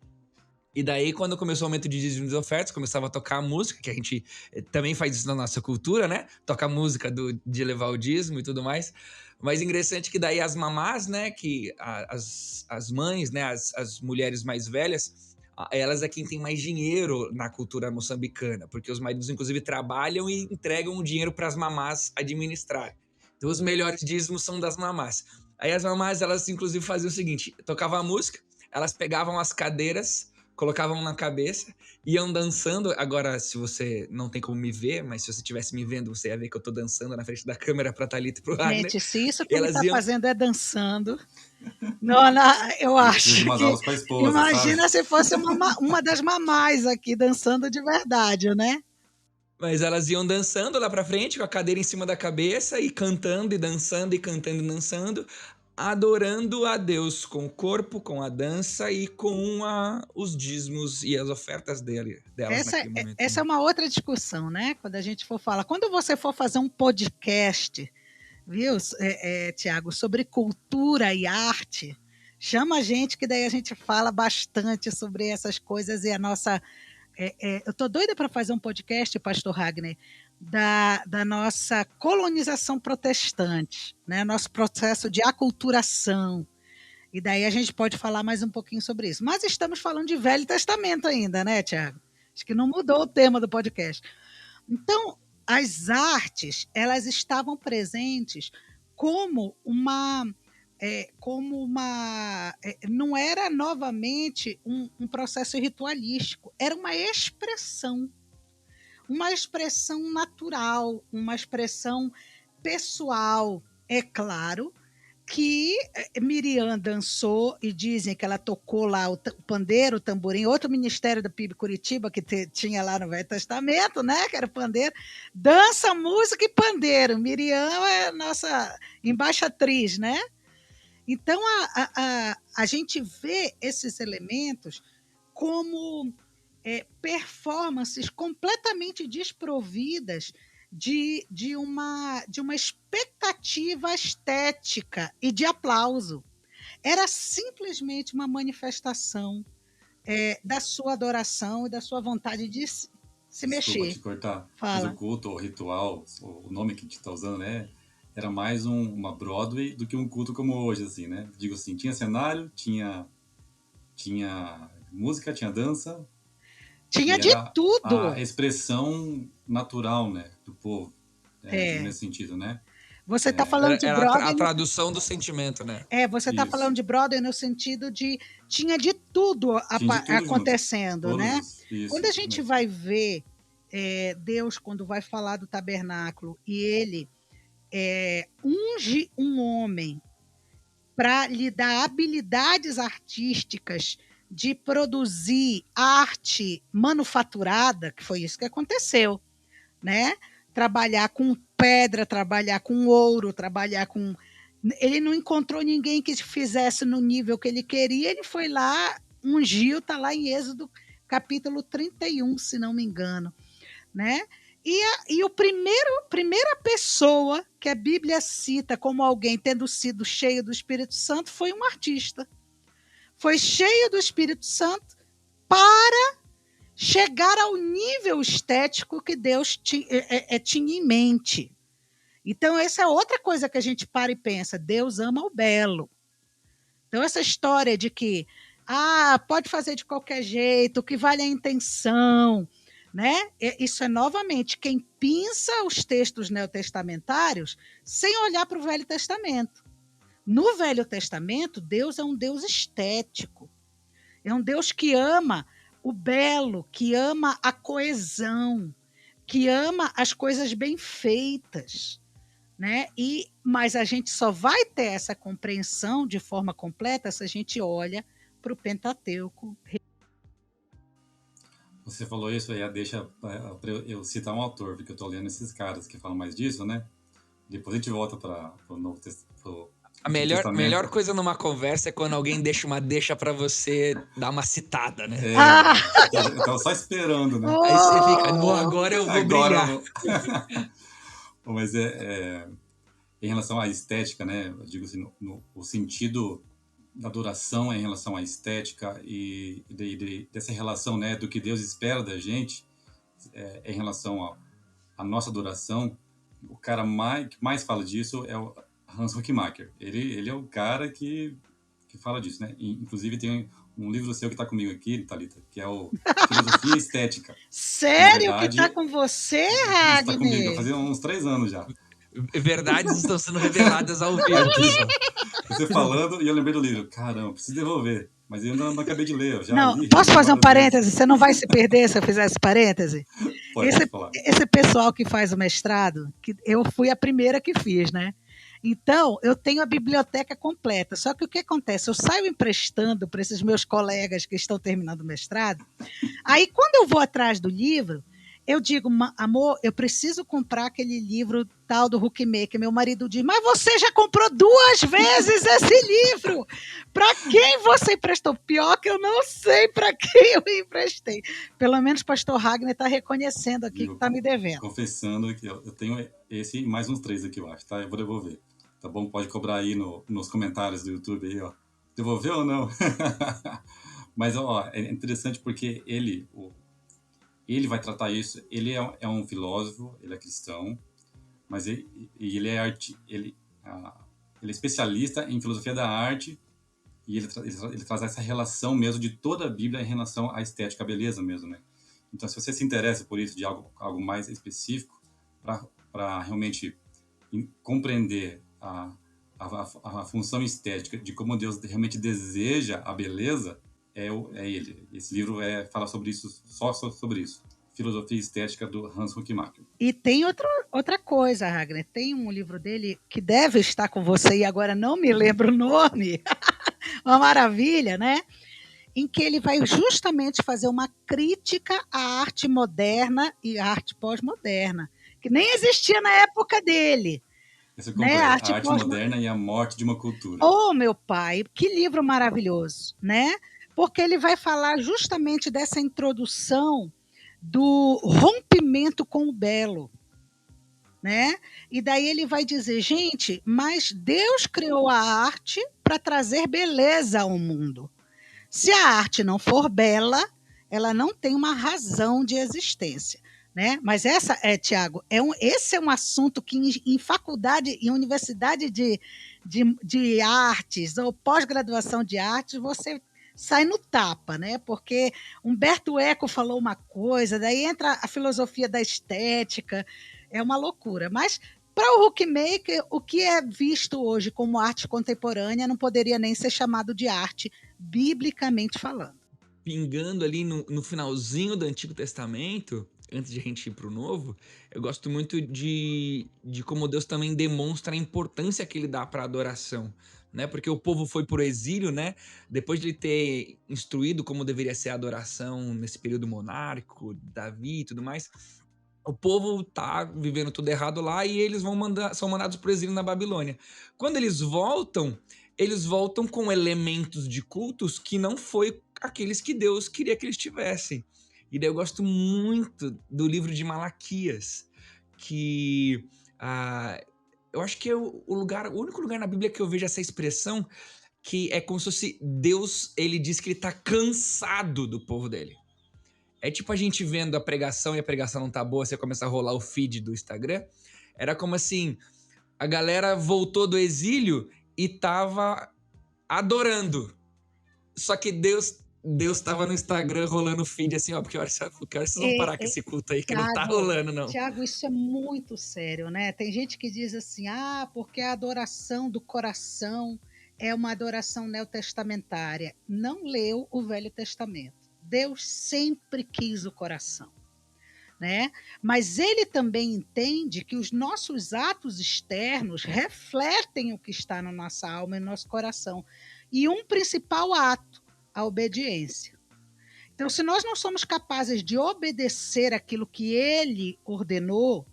E daí, quando começou o momento de dízimos e ofertas, começava a tocar a música, que a gente também faz isso na nossa cultura, né? Toca a música de levar o dízimo e tudo mais. Mas interessante que daí as mamás, né? Que as mães, né? As mulheres mais velhas, elas é quem tem mais dinheiro na cultura moçambicana, porque os maridos, inclusive, trabalham e entregam o dinheiro para as mamás administrar. Então, os melhores dízimos são das mamás. Aí as mamás, elas, inclusive, faziam o seguinte, tocavam a música, elas pegavam as cadeiras, colocavam na cabeça, iam dançando. Agora, se você não tem como me ver, mas se você estivesse me vendo, você ia ver que eu tô dançando na frente da câmera pra Thalita e pro Wagner. Gente, se isso que ele tá fazendo é dançando, não, eu acho que... Esposa, imagina sabe? Se fosse uma das mamás aqui dançando de verdade, né? Mas elas iam dançando lá pra frente, com a cadeira em cima da cabeça, e cantando e dançando, e cantando e dançando, adorando a Deus com o corpo, com a dança e com os dízimos e as ofertas delas naquele momento. Essa é uma outra discussão, né? Quando a gente for falar. Quando você for fazer um podcast, viu, Tiago, sobre cultura e arte, chama a gente, que daí a gente fala bastante sobre essas coisas e a nossa... eu tô doida para fazer um podcast, Pastor Wagner, da nossa colonização protestante, né? Nosso processo de aculturação. E daí a gente pode falar mais um pouquinho sobre isso. Mas estamos falando de Velho Testamento ainda, né, Tiago? Acho que não mudou o tema do podcast. Então, as artes, elas estavam presentes como não era novamente um processo ritualístico, era uma expressão natural, uma expressão pessoal. É claro que Miriam dançou e dizem que ela tocou lá o pandeiro, o tamborim, outro ministério da PIB Curitiba que tinha lá no Velho Testamento, né? Que era o pandeiro. Dança, música e pandeiro. Miriam é nossa embaixatriz, né? Então, a gente vê esses elementos como performances completamente desprovidas de uma expectativa estética e de aplauso. Era simplesmente uma manifestação da sua adoração e da sua vontade de se mexer. Desculpa te cortar. Mas o culto, o ritual, o nome que a gente está usando, né? Era mais uma Broadway do que um culto como hoje, assim, né? Digo assim, tinha cenário, tinha música, tinha dança. Tinha de tudo. A expressão natural, né, do povo, nesse sentido, né? Você está falando de Broadway... a tradução do sentimento, né? Você está falando de Broadway no sentido de... Tinha de tudo acontecendo, né? Isso, quando a gente vai ver Deus, quando vai falar do tabernáculo, e ele unge um homem para lhe dar habilidades artísticas de produzir arte manufaturada, que foi isso que aconteceu, né? Trabalhar com pedra, trabalhar com ouro, trabalhar com... Ele não encontrou ninguém que fizesse no nível que ele queria, ele foi lá, ungiu, está lá em Êxodo capítulo 31, se não me engano, né? E primeira pessoa que a Bíblia cita como alguém tendo sido cheio do Espírito Santo foi um artista. Foi cheio do Espírito Santo para chegar ao nível estético que Deus tinha em mente. Então, essa é outra coisa que a gente para e pensa. Deus ama o belo. Então, essa história de que pode fazer de qualquer jeito, o que vale é a intenção, né? Isso é, novamente, quem pinça os textos neotestamentários sem olhar para o Velho Testamento. No Velho Testamento, Deus é um Deus estético. É um Deus que ama o belo, que ama a coesão, que ama as coisas bem feitas, né? Mas a gente só vai ter essa compreensão de forma completa se a gente olha para o Pentateuco. Você falou isso aí, deixa para eu citar um autor, porque eu tô lendo esses caras que falam mais disso, né? Depois a gente volta para o A Antigo melhor Testamento. coisa numa conversa é quando alguém deixa uma deixa pra você dar uma citada, né? Ah! Eu tava só esperando, né? Aí você fica, "No, Oh! agora eu vou Agora eu brilhar." vou. Mas em relação à estética, né? Eu digo assim, o sentido da adoração é em relação à estética e dessa relação, né? Do que Deus espera da gente em relação à nossa adoração. O cara que mais fala disso é o Hans Huckmacher. Ele é o cara que fala disso, né? Inclusive tem um livro seu que está comigo aqui, Thalita, que é o Filosofia Estética. Na Sério que tá verdade, com você, está comigo, vai Ragnar? fazer uns 3 anos já. Verdades estão sendo reveladas ao vivo. Aqui, ó. Você falando e eu lembrei do livro. Caramba, preciso devolver. Mas eu ainda não acabei de ler, eu já Não, li, posso reli fazer um várias vezes. parêntese? Você não vai se perder se eu fizer esse parêntese? Pode falar. Esse pessoal que faz o mestrado, que eu fui a primeira que fiz, né? Então, eu tenho a biblioteca completa. Só que o que acontece? Eu saio emprestando para esses meus colegas que estão terminando o mestrado. Aí, quando eu vou atrás do livro, eu digo, amor, eu preciso comprar aquele livro tal do Huckmacher. Meu marido diz, mas você já comprou 2 vezes esse livro. Para quem você emprestou? Pior que eu não sei para quem eu emprestei. Pelo menos o pastor Ragnar está reconhecendo aqui que está me devendo. Confessando que eu tenho esse e mais uns 3 aqui, eu acho, tá? Eu vou devolver. Tá bom? Pode cobrar aí nos comentários do YouTube aí, ó. Devolveu ou não? Mas, ó, é interessante porque ele vai tratar isso. Ele é um filósofo, ele é cristão, mas ele é ele é especialista em filosofia da arte e ele traz essa relação mesmo de toda a Bíblia em relação à estética, à beleza mesmo, né? Então, se você se interessa por isso, de algo mais específico, para realmente compreender a função estética de como Deus realmente deseja a beleza, é ele. Esse livro fala sobre isso, só sobre isso. Filosofia Estética, do Hans Huckmacher. E tem outra coisa, Ragnar. Tem um livro dele que deve estar com você e agora não me lembro o nome. Uma maravilha, né? Em que ele vai justamente fazer uma crítica à arte moderna e à arte pós-moderna, que nem existia na época dele. Esse eu comprei, né? A Arte Moderna e a Morte de uma Cultura. Oh, meu pai, que livro maravilhoso, né? Porque ele vai falar justamente dessa introdução do rompimento com o belo, né? E daí ele vai dizer, gente, mas Deus criou a arte para trazer beleza ao mundo. Se a arte não for bela, ela não tem uma razão de existência. Né? Mas Tiago, esse é um assunto que em faculdade, em universidade de artes ou pós-graduação de artes, você sai no tapa, né? Porque Humberto Eco falou uma coisa, daí entra a filosofia da estética, é uma loucura. Mas para o Huckmacher, o que é visto hoje como arte contemporânea não poderia nem ser chamado de arte, biblicamente falando. Pingando ali no finalzinho do Antigo Testamento, antes de a gente ir para o Novo, eu gosto muito de como Deus também demonstra a importância que ele dá para a adoração, né? Porque o povo foi por exílio, né? Depois de ele ter instruído como deveria ser a adoração nesse período monárquico, Davi e tudo mais, o povo tá vivendo tudo errado lá e eles são mandados para o exílio na Babilônia. Quando eles voltam com elementos de cultos que não foi aqueles que Deus queria que eles tivessem. E daí eu gosto muito do livro de Malaquias, que eu acho que é o único lugar na Bíblia que eu vejo essa expressão, que é como se fosse Deus, ele diz que ele tá cansado do povo dele. É tipo a gente vendo a pregação e a pregação não tá boa, você começa a rolar o feed do Instagram. Era como assim, a galera voltou do exílio e tava adorando. Só que Deus tava no Instagram rolando o feed assim, ó, porque hora vocês vão parar com esse culto aí que Thiago, não tá rolando, não. Tiago, isso é muito sério, né? Tem gente que diz assim, porque a adoração do coração é uma adoração neotestamentária. Não leu o Velho Testamento. Deus sempre quis o coração, né? Mas ele também entende que os nossos atos externos refletem o que está na nossa alma e no nosso coração. E um principal ato, a obediência. Então, se nós não somos capazes de obedecer aquilo que ele ordenou,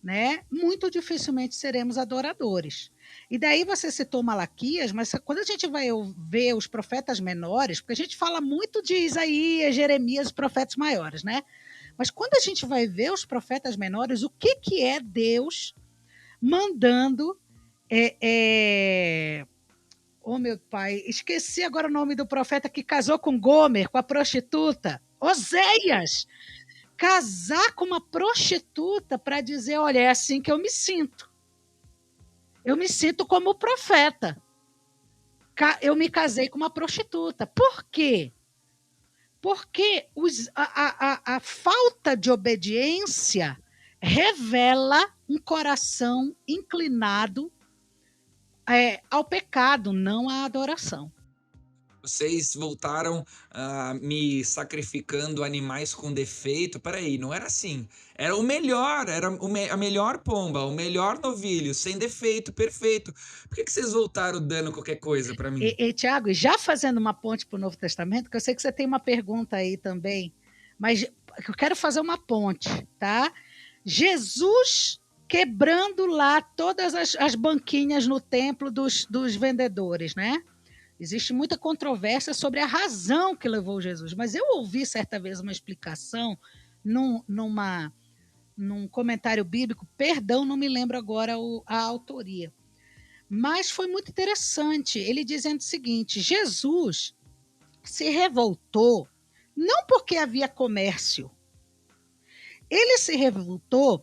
né, muito dificilmente seremos adoradores. E daí você citou Malaquias, mas quando a gente vai ver os profetas menores, porque a gente fala muito de Isaías, Jeremias, profetas maiores, né? Mas quando a gente vai ver os profetas menores, o que é Deus mandando... Oh, meu pai, esqueci agora o nome do profeta que casou com Gomer, com a prostituta. Oséias! Casar com uma prostituta para dizer, olha, é assim que eu me sinto. Eu me sinto como profeta. Eu me casei com uma prostituta. Por quê? Porque a falta de obediência revela um coração inclinado ao pecado, não à adoração. Vocês voltaram me sacrificando animais com defeito. Peraí, não era assim. Era o melhor, era a melhor pomba, o melhor novilho, sem defeito, perfeito. Por que vocês voltaram dando qualquer coisa para mim? Tiago, já fazendo uma ponte para o Novo Testamento, que eu sei que você tem uma pergunta aí também, mas eu quero fazer uma ponte, tá? Jesus quebrando lá todas as banquinhas no templo dos vendedores, né? Existe muita controvérsia sobre a razão que levou Jesus, mas eu ouvi certa vez uma explicação num comentário bíblico, perdão, não me lembro agora a autoria, mas foi muito interessante, ele dizendo o seguinte, Jesus se revoltou não porque havia comércio, ele se revoltou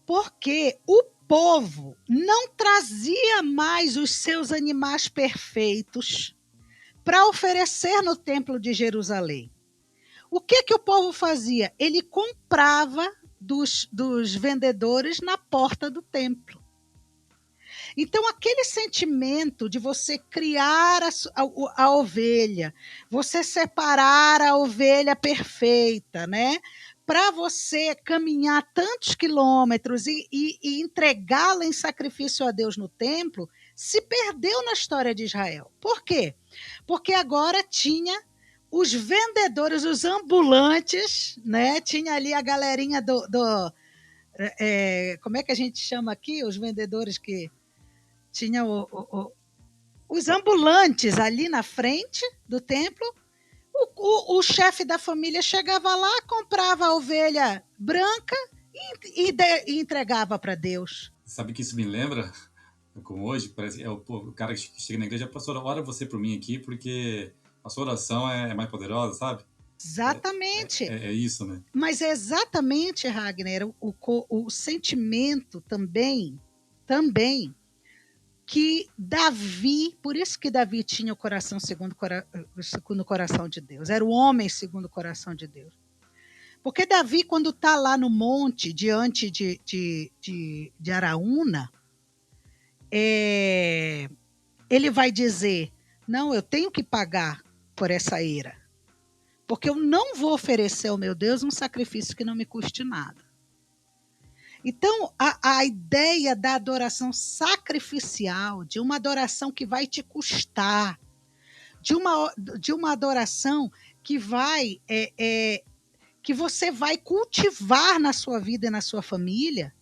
porque o povo não trazia mais os seus animais perfeitos para oferecer no templo de Jerusalém. O que o povo fazia? Ele comprava dos vendedores na porta do templo. Então, aquele sentimento de você criar a ovelha, você separar a ovelha perfeita, né? Para você caminhar tantos quilômetros e entregá-la em sacrifício a Deus no templo, se perdeu na história de Israel. Por quê? Porque agora tinha os vendedores, os ambulantes, né? Tinha ali a galerinha como é que a gente chama aqui? Os vendedores que tinha os ambulantes ali na frente do templo. O chefe da família chegava lá, comprava a ovelha branca e entregava para Deus. Sabe que isso me lembra? Como hoje, parece o cara que chega na igreja, pastor, ora você por mim aqui, porque a sua oração é mais poderosa, sabe? Exatamente. É isso, né? Mas é exatamente, Ragner, o sentimento também que Davi, por isso que Davi tinha o coração segundo o coração de Deus, era o homem segundo o coração de Deus. Porque Davi, quando está lá no monte, diante de Araúna, ele vai dizer, não, eu tenho que pagar por essa ira, porque eu não vou oferecer ao meu Deus um sacrifício que não me custe nada. Então, a ideia da adoração sacrificial, de uma adoração que vai te custar, de uma adoração que que você vai cultivar na sua vida e na sua família,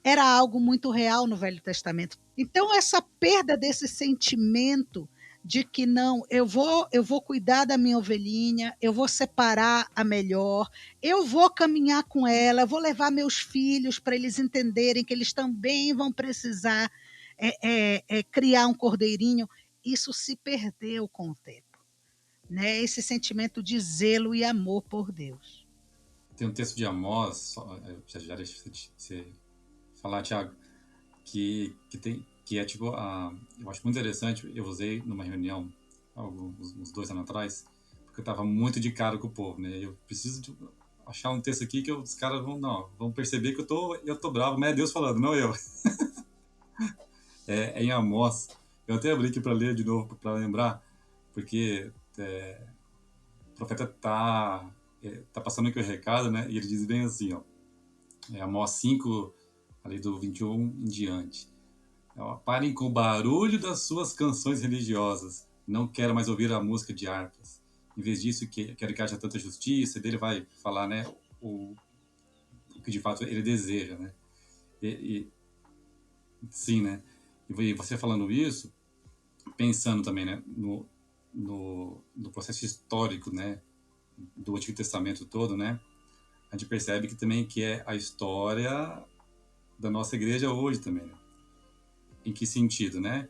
era algo muito real no Velho Testamento. Então, essa perda desse sentimento de que não, eu vou cuidar da minha ovelhinha, eu vou separar a melhor, eu vou caminhar com ela, eu vou levar meus filhos para eles entenderem que eles também vão precisar criar um cordeirinho. Isso se perdeu com o tempo, né? Esse sentimento de zelo e amor por Deus. Tem um texto de Amós, já deixa você falar, Tiago, que é tipo, eu acho muito interessante, eu usei numa reunião, uns 2 anos atrás, porque eu estava muito de cara com o povo, né? Eu preciso achar um texto aqui que os caras vão perceber que eu tô bravo, mas é Deus falando, não eu. É em Amós. Eu até abri aqui para ler de novo, para lembrar, porque o profeta tá passando aqui o recado, né? E ele diz bem assim, ó, Amós 5, ali do 21 em diante. Parem com o barulho das suas canções religiosas. Não quero mais ouvir a música de harpas. Em vez disso, quero que haja tanta justiça, ele vai falar, né, o que de fato ele deseja, né? E sim, né? E você falando isso, pensando também, né, no processo histórico, né, do Antigo Testamento todo, né? A gente percebe que também que é a história da nossa igreja hoje também, né? Em que sentido, né?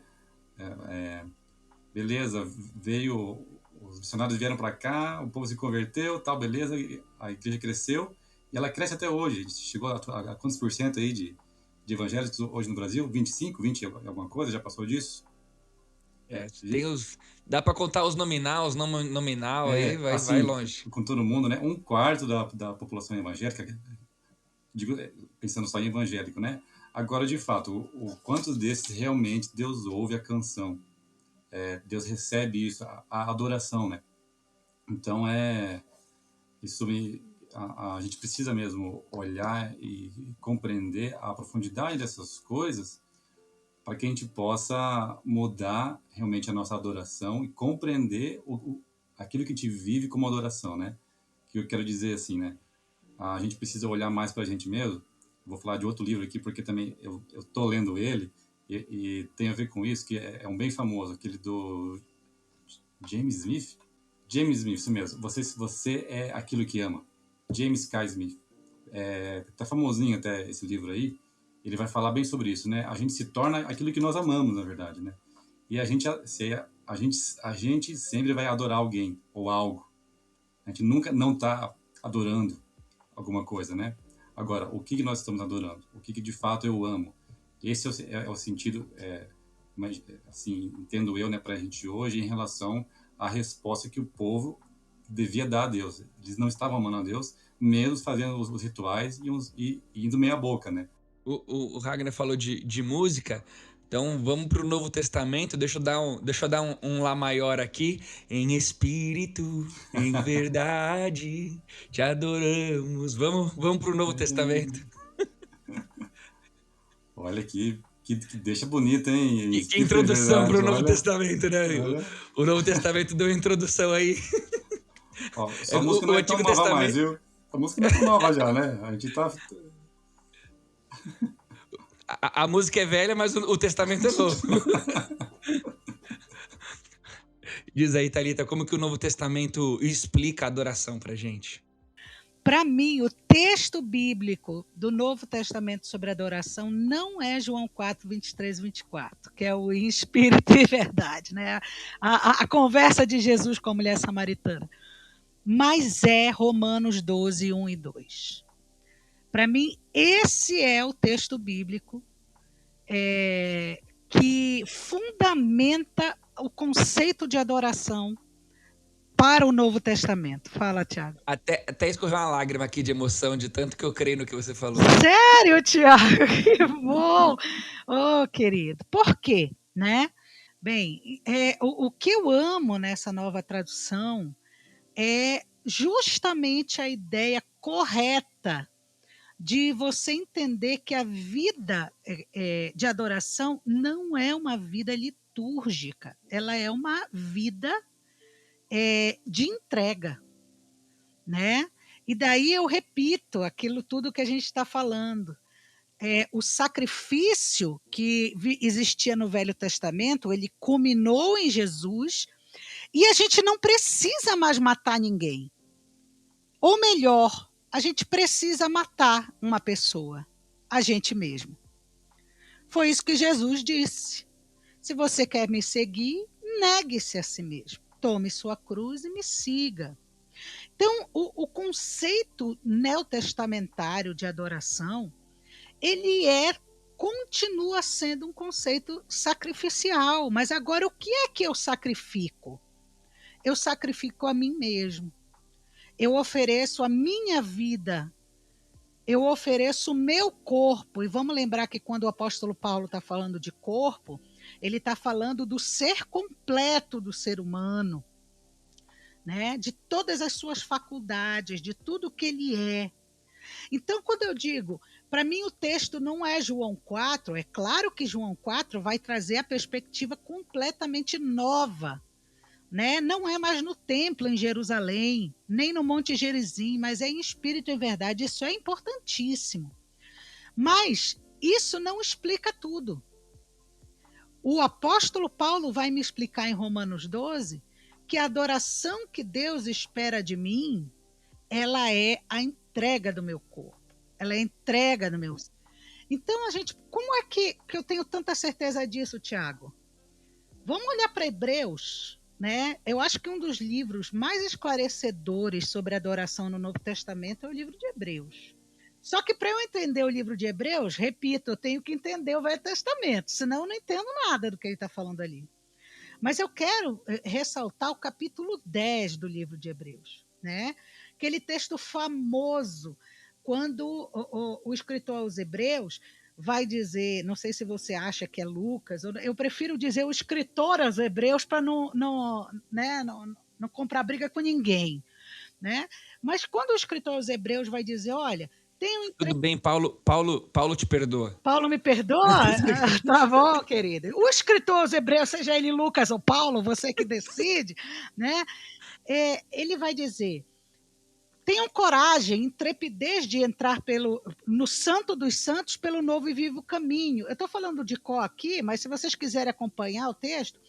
Beleza, os missionários vieram para cá, o povo se converteu, tal, beleza, a igreja cresceu e ela cresce até hoje. A gente chegou a quantos por cento aí de evangélicos hoje no Brasil? 25, 20, alguma coisa? Já passou disso? Dá para contar os nominal, os não nominal, aí vai, assim, vai longe. Com todo mundo, né? Um quarto da população evangélica, digo, pensando só em evangélico, né? Agora, de fato, quantos desses realmente Deus ouve a canção? Deus recebe isso, a adoração, né? Então, a gente precisa mesmo olhar e compreender a profundidade dessas coisas para que a gente possa mudar realmente a nossa adoração e compreender aquilo que a gente vive como adoração, né? Que eu quero dizer assim, né? A gente precisa olhar mais para a gente mesmo. Vou falar de outro livro aqui porque também eu tô lendo ele e tem a ver com isso, que é um bem famoso, aquele do James Smith. James Smith, isso mesmo. Você é aquilo que ama. James K. Smith. Tá famosinho até esse livro aí. Ele vai falar bem sobre isso, né? A gente se torna aquilo que nós amamos, na verdade, né? E a gente sempre vai adorar alguém ou algo. A gente nunca não está adorando alguma coisa, né? Agora, o que nós estamos adorando? O que de fato eu amo? Esse é o sentido, assim, entendo eu, né, para a gente hoje, em relação à resposta que o povo devia dar a Deus. Eles não estavam amando a Deus, mesmo fazendo os rituais e indo meia boca, né? O Ragnar falou de música, então vamos para o Novo Testamento. Deixa eu dar um Lá maior aqui. Em espírito, em verdade, te adoramos. Vamos para o Novo Testamento. Olha que deixa bonito, hein? Que introdução para o Novo Olha, Testamento, né? Olha. O Novo Testamento deu uma introdução aí. Ó, sua música não é tão nova mais, viu? A música não é tão nova já, né? A gente tá... A música é velha, mas o testamento é novo. Diz aí, Thalita, como que o Novo Testamento explica a adoração pra gente? Para mim, o texto bíblico do Novo Testamento sobre adoração não é João 4, 23 e 24, que é o em espírito e verdade, né? A conversa de Jesus com a mulher samaritana. Mas é Romanos 12, 1 e 2. Para mim, esse é o texto bíblico que fundamenta o conceito de adoração para o Novo Testamento. Fala, Tiago. Até escorreu uma lágrima aqui de emoção, de tanto que eu creio no que você falou. Sério, Tiago? Que bom! Oh, querido. Por quê? Né? Bem, o que eu amo nessa nova tradução é justamente a ideia correta de você entender que a vida de adoração não é uma vida litúrgica, ela é uma vida de entrega, né? E daí eu repito aquilo tudo que a gente está falando. O sacrifício que existia no Velho Testamento, ele culminou em Jesus, e a gente não precisa mais matar ninguém. Ou melhor, a gente precisa matar uma pessoa, a gente mesmo. Foi isso que Jesus disse. Se você quer me seguir, negue-se a si mesmo. Tome sua cruz e me siga. Então, o conceito neotestamentário de adoração, ele continua sendo um conceito sacrificial. Mas agora, o que é que eu sacrifico? Eu sacrifico a mim mesmo. Eu ofereço a minha vida, eu ofereço o meu corpo. E vamos lembrar que quando o apóstolo Paulo está falando de corpo, ele está falando do ser completo do ser humano, né? De todas as suas faculdades, de tudo que ele é. Então, quando eu digo, para mim o texto não é João 4, é claro que João 4 vai trazer a perspectiva completamente nova né? Não é mais no templo em Jerusalém, nem no Monte Gerizim, mas é em espírito e em verdade. Isso é importantíssimo. Mas isso não explica tudo. O apóstolo Paulo vai me explicar em Romanos 12 que a adoração que Deus espera de mim, ela é a entrega do meu corpo. Ela é a entrega do meu... Então, como é que eu tenho tanta certeza disso, Tiago? Vamos olhar para Hebreus, né? Eu acho que um dos livros mais esclarecedores sobre adoração no Novo Testamento é o livro de Hebreus. Só que para eu entender o livro de Hebreus, repito, eu tenho que entender o Velho Testamento, senão eu não entendo nada do que ele está falando ali. Mas eu quero ressaltar o capítulo 10 do livro de Hebreus, né? Aquele texto famoso, quando o escritor aos Hebreus vai dizer, não sei se você acha que é Lucas, eu prefiro dizer o escritor aos Hebreus para não comprar briga com ninguém, né? Mas quando o escritor aos Hebreus vai dizer, olha, tudo bem, Paulo te perdoa. Paulo me perdoa? Tá bom, querido. O escritor aos Hebreus, seja ele Lucas ou Paulo, você que decide, né? Ele vai dizer, tenham coragem, intrepidez de entrar no Santo dos Santos pelo novo e vivo caminho. Eu estou falando de cor aqui, mas se vocês quiserem acompanhar o texto,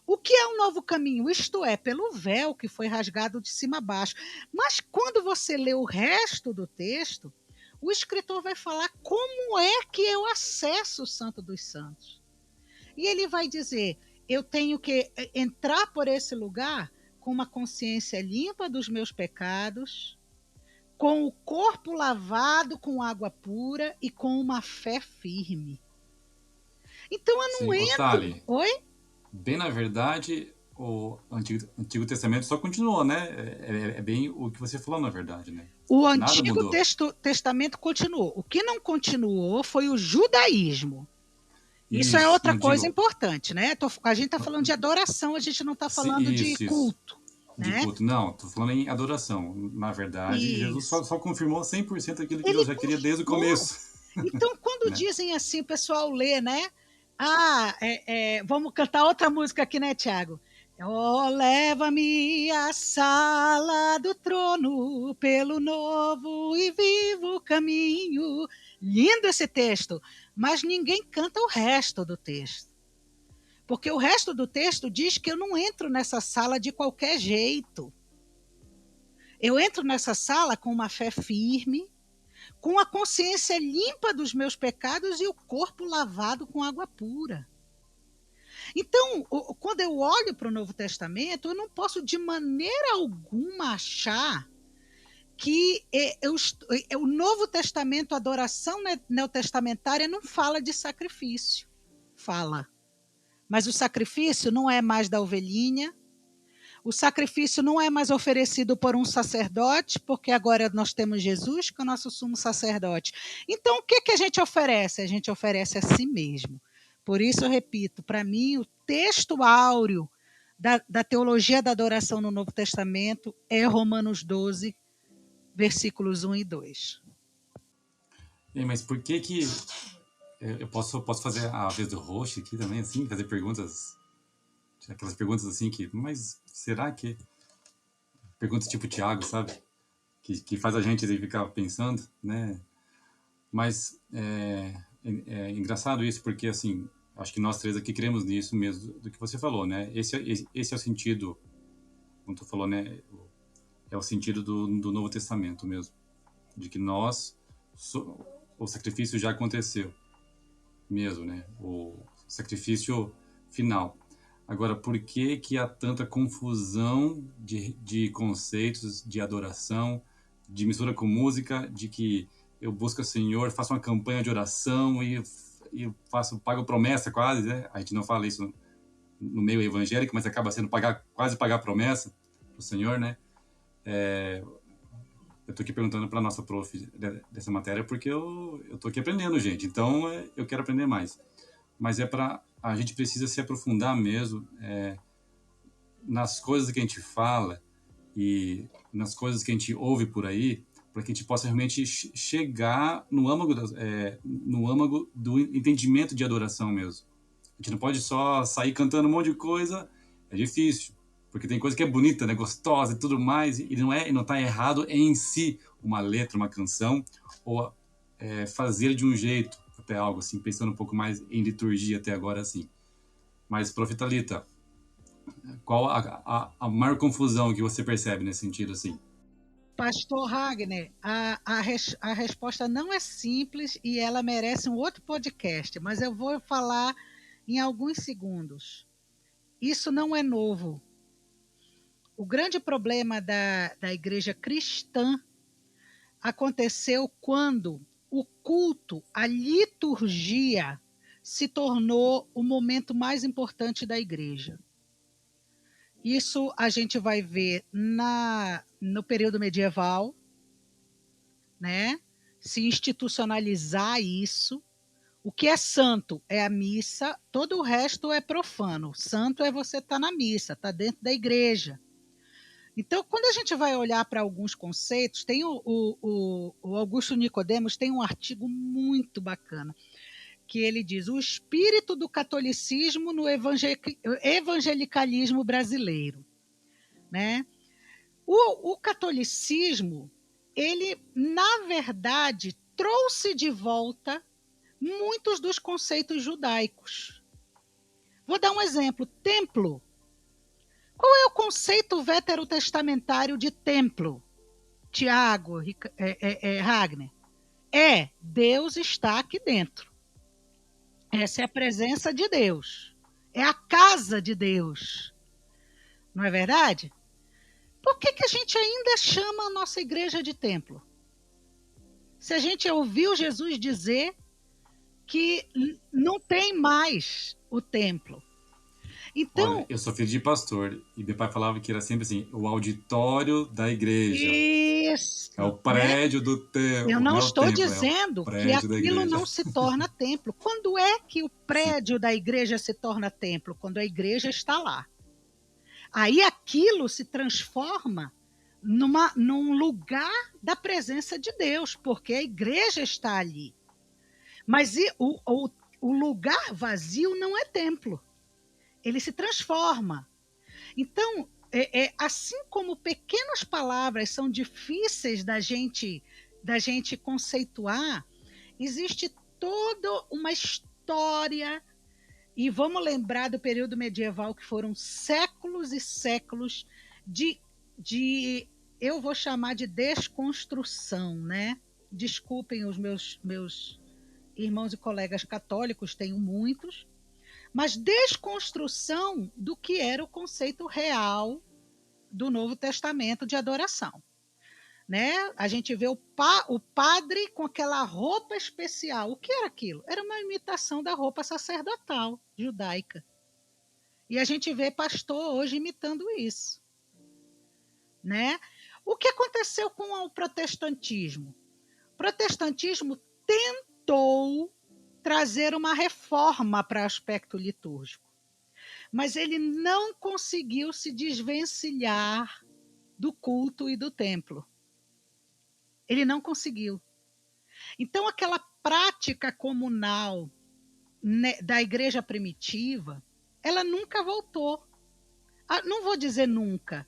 o que é um novo caminho? Isto é, pelo véu que foi rasgado de cima a baixo. Mas quando você lê o resto do texto, o escritor vai falar como é que eu acesso o Santo dos Santos. E ele vai dizer, eu tenho que entrar por esse lugar com uma consciência limpa dos meus pecados, com o corpo lavado com água pura e com uma fé firme. Então eu não entro... Sally, oi? Bem na verdade, o Antigo Testamento só continuou, né? É bem o que você falou, na verdade, né? O Antigo Testamento continuou. O que não continuou foi o judaísmo. Isso é outra coisa importante, né? A gente está falando de adoração, a gente não está falando de culto. Né? De culto, não, estou falando em adoração. Na verdade, Jesus só confirmou 100% aquilo que Deus já queria desde o começo. Então, quando dizem assim, o pessoal lê, né? Vamos cantar outra música aqui, né, Tiago? Oh, leva-me à sala do trono pelo novo e vivo caminho. Lindo esse texto, mas ninguém canta o resto do texto. Porque o resto do texto diz que eu não entro nessa sala de qualquer jeito. Eu entro nessa sala com uma fé firme, com a consciência limpa dos meus pecados e o corpo lavado com água pura. Então, quando eu olho para o Novo Testamento, eu não posso de maneira alguma achar que o Novo Testamento, a adoração neotestamentária, não fala de sacrifício. Fala. Mas o sacrifício não é mais da ovelhinha, o sacrifício não é mais oferecido por um sacerdote, porque agora nós temos Jesus, que é o nosso sumo sacerdote. Então, o que a gente oferece? A gente oferece a si mesmo. Por isso, eu repito, para mim, o texto áureo da teologia da adoração no Novo Testamento é Romanos 12, versículos 1 e 2. Mas por que eu posso fazer a vez do host aqui também, assim, fazer perguntas, aquelas perguntas assim mas será que... Perguntas tipo Tiago, sabe? Que faz a gente ficar pensando, né? Mas é engraçado isso, porque, assim, acho que nós três aqui cremos nisso mesmo, do que você falou, né? Esse é o sentido, como tu falou, né? É o sentido do Novo Testamento mesmo. De que o sacrifício já aconteceu mesmo, né? O sacrifício final. Agora, por que há tanta confusão de conceitos, de adoração, de mistura com música, de que eu busco o Senhor, faço uma campanha de oração e pago promessa quase, né? A gente não fala isso no meio evangélico, mas acaba sendo quase pagar promessa para o Senhor, né? Eu estou aqui perguntando para a nossa prof dessa matéria porque eu estou aqui aprendendo, gente. Então, eu quero aprender mais. Mas a gente precisa se aprofundar mesmo nas coisas que a gente fala e nas coisas que a gente ouve por aí, para que a gente possa realmente chegar no âmago do entendimento de adoração mesmo. A gente não pode só sair cantando um monte de coisa, é difícil, Porque tem coisa que é bonita, né? Gostosa e tudo mais, e não tá errado em si uma letra, uma canção, ou fazer de um jeito, até algo assim, pensando um pouco mais em liturgia até agora, assim. Mas, Prof. Thalita, qual a maior confusão que você percebe nesse sentido, assim? Pastor Ragner, a resposta não é simples e ela merece um outro podcast, mas eu vou falar em alguns segundos. Isso não é novo. O grande problema da igreja cristã aconteceu quando o culto, a liturgia, se tornou o momento mais importante da igreja. Isso a gente vai ver no período medieval, né? Se institucionalizar isso. O que é santo é a missa, todo o resto é profano. Santo é você estar na missa, estar dentro da igreja. Então, quando a gente vai olhar para alguns conceitos, tem o Augusto Nicodemos tem um artigo muito bacana, que ele diz o espírito do catolicismo no evangelicalismo brasileiro. Né? O catolicismo, ele, na verdade, trouxe de volta muitos dos conceitos judaicos. Vou dar um exemplo. Templo. Qual é o conceito veterotestamentário de templo? Tiago, Ragner. Deus está aqui dentro. Essa é a presença de Deus. É a casa de Deus. Não é verdade? Por que a gente ainda chama a nossa igreja de templo? Se a gente ouviu Jesus dizer que não tem mais o templo. Então, olha, eu sou filho de pastor e meu pai falava que era sempre assim, o auditório da igreja. Isso. É o prédio do templo. Eu não estou templo, dizendo que aquilo não se torna templo. Quando é que o prédio da igreja se torna templo? Quando a igreja está lá. Aí aquilo se transforma num lugar da presença de Deus, porque a igreja está ali. Mas o lugar vazio não é templo. Ele se transforma. Então, assim como pequenas palavras são difíceis da gente conceituar, existe toda uma história, e vamos lembrar do período medieval, que foram séculos e séculos de eu vou chamar de desconstrução, né? Desculpem os meus irmãos e colegas católicos, tenho muitos, mas desconstrução do que era o conceito real do Novo Testamento de adoração. Né? A gente vê o padre com aquela roupa especial. O que era aquilo? Era uma imitação da roupa sacerdotal judaica. E a gente vê pastor hoje imitando isso. Né? O que aconteceu com o protestantismo? O protestantismo tentou trazer uma reforma para o aspecto litúrgico, mas ele não conseguiu se desvencilhar do culto e do templo. Ele não conseguiu. Então, aquela prática comunal, né, da igreja primitiva, ela nunca voltou. Não vou dizer nunca.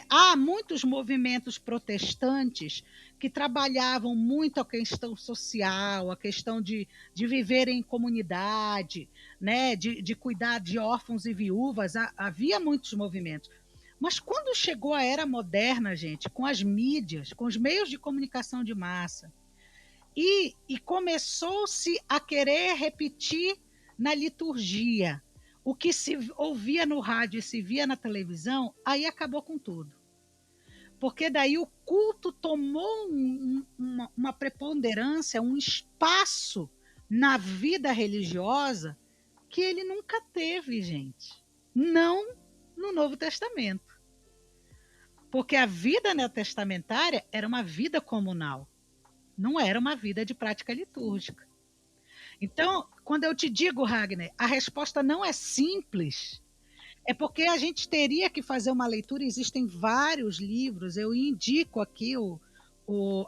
Há muitos movimentos protestantes que trabalhavam muito a questão social, a questão de viver em comunidade, né, de cuidar de órfãos e viúvas. Havia muitos movimentos. Mas quando chegou a era moderna, gente, com as mídias, com os meios de comunicação de massa, e começou-se a querer repetir na liturgia o que se ouvia no rádio e se via na televisão, aí acabou com tudo. Porque daí o culto tomou uma preponderância, um espaço na vida religiosa que ele nunca teve, gente. Não no Novo Testamento. Porque a vida neotestamentária era uma vida comunal, não era uma vida de prática litúrgica. Então, quando eu te digo, Ragner, a resposta não é simples, é porque a gente teria que fazer uma leitura, existem vários livros, eu indico aqui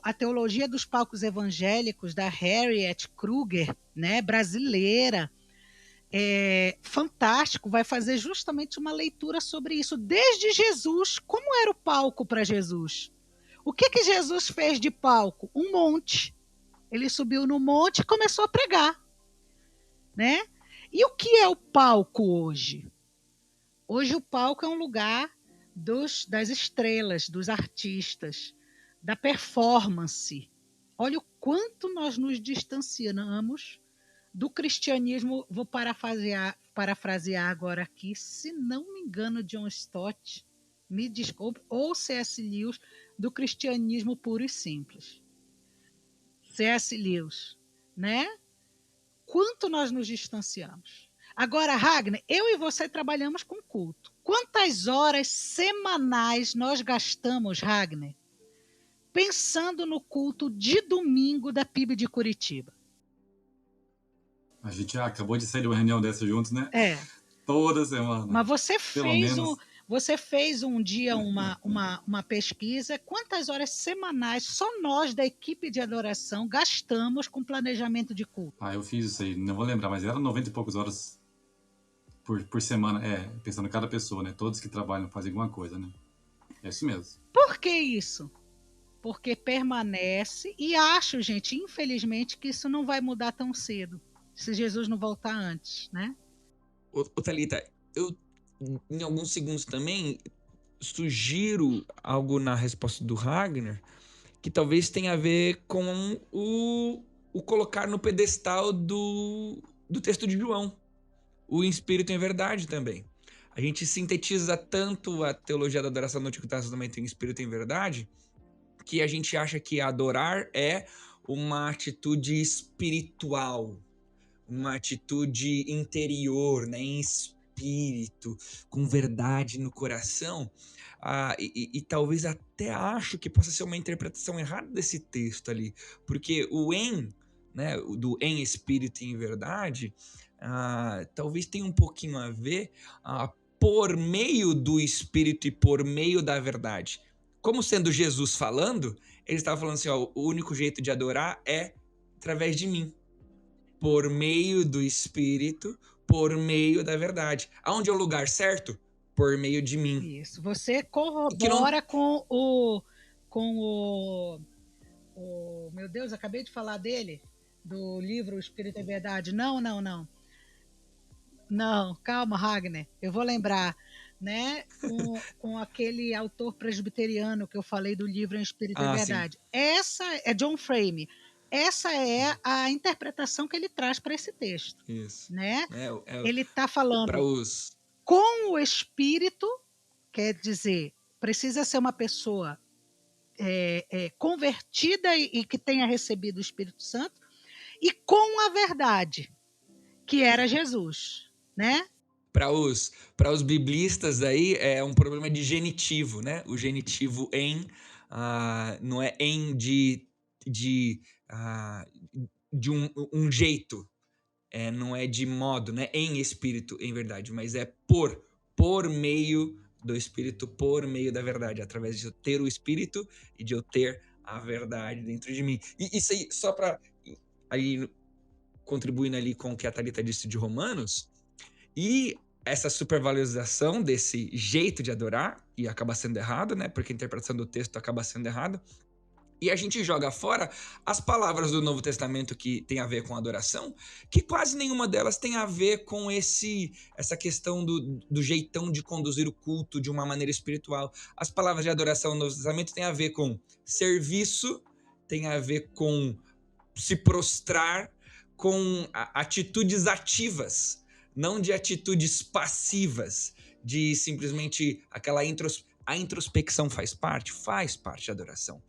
a Teologia dos Palcos Evangélicos, da Harriet Kruger, né, brasileira. fantástico, vai fazer justamente uma leitura sobre isso, desde Jesus. Como era o palco para Jesus? O que Jesus fez de palco? Um monte. Ele subiu no monte e começou a pregar, né? E o que é o palco hoje? Hoje o palco é um lugar das estrelas, dos artistas, da performance. Olha o quanto nós nos distanciamos do cristianismo. Vou parafrasear agora aqui, se não me engano, John Stott, me desculpe, ou C.S. Lewis, do cristianismo puro e simples. C.S. Lewis, né? Quanto nós nos distanciamos. Agora, Ragner, eu e você trabalhamos com culto. Quantas horas semanais nós gastamos, Ragner, pensando no culto de domingo da PIB de Curitiba? A gente acabou de sair de uma reunião dessa juntos, né? Toda semana. Mas você fez um dia uma pesquisa. Quantas horas semanais só nós da equipe de adoração gastamos com planejamento de culto? Eu fiz isso aí, não vou lembrar, mas era 90 e poucas horas por semana, pensando em cada pessoa, né? Todos que trabalham fazem alguma coisa, né? É isso mesmo. Por que isso? Porque permanece, e acho, gente, infelizmente, que isso não vai mudar tão cedo, se Jesus não voltar antes, né? Ô, Thalita, eu, em alguns segundos também, sugiro algo na resposta do Ragner, que talvez tenha a ver com o colocar no pedestal do texto de João, o em espírito e em verdade também. A gente sintetiza tanto a teologia da adoração no Antigo Testamento em espírito e em verdade, que a gente acha que adorar é uma atitude espiritual, uma atitude interior, né, em espírito, com verdade no coração. E talvez até acho que possa ser uma interpretação errada desse texto ali, porque o em, né, do em espírito e em verdade, talvez tenha um pouquinho a ver por meio do espírito e por meio da verdade. Como sendo Jesus falando, ele estava falando assim, ó, o único jeito de adorar é através de mim, por meio do espírito, por meio da verdade. Aonde é o lugar certo? Por meio de mim. Isso. Você corrobora com o meu Deus, acabei de falar dele, do livro Espírito e Verdade. Não, calma, Ragner, eu vou lembrar, né, com aquele autor presbiteriano que eu falei do livro Em Espírito e Verdade. Sim. Essa é John Frame. Essa é a interpretação que ele traz para esse texto. Isso. Né? Ele está falando com o Espírito, quer dizer, precisa ser uma pessoa convertida e que tenha recebido o Espírito Santo, e com a verdade, que era Jesus, né? Para os biblistas aí é um problema de genitivo, né? O genitivo em não é em de um jeito, não é de modo, né? Em espírito, em verdade, mas é por meio do espírito, por meio da verdade, através de eu ter o espírito e de eu ter a verdade dentro de mim. E isso aí, só para aí contribuindo ali com o que a Thalita disse de Romanos, e essa supervalorização desse jeito de adorar, e acaba sendo errado, né? Porque a interpretação do texto acaba sendo errada. E a gente joga fora as palavras do Novo Testamento que tem a ver com adoração, que quase nenhuma delas tem a ver com essa questão do jeitão de conduzir o culto de uma maneira espiritual. As palavras de adoração no Novo Testamento têm a ver com serviço, tem a ver com se prostrar, com atitudes ativas, não de atitudes passivas, de simplesmente a introspecção faz parte da adoração.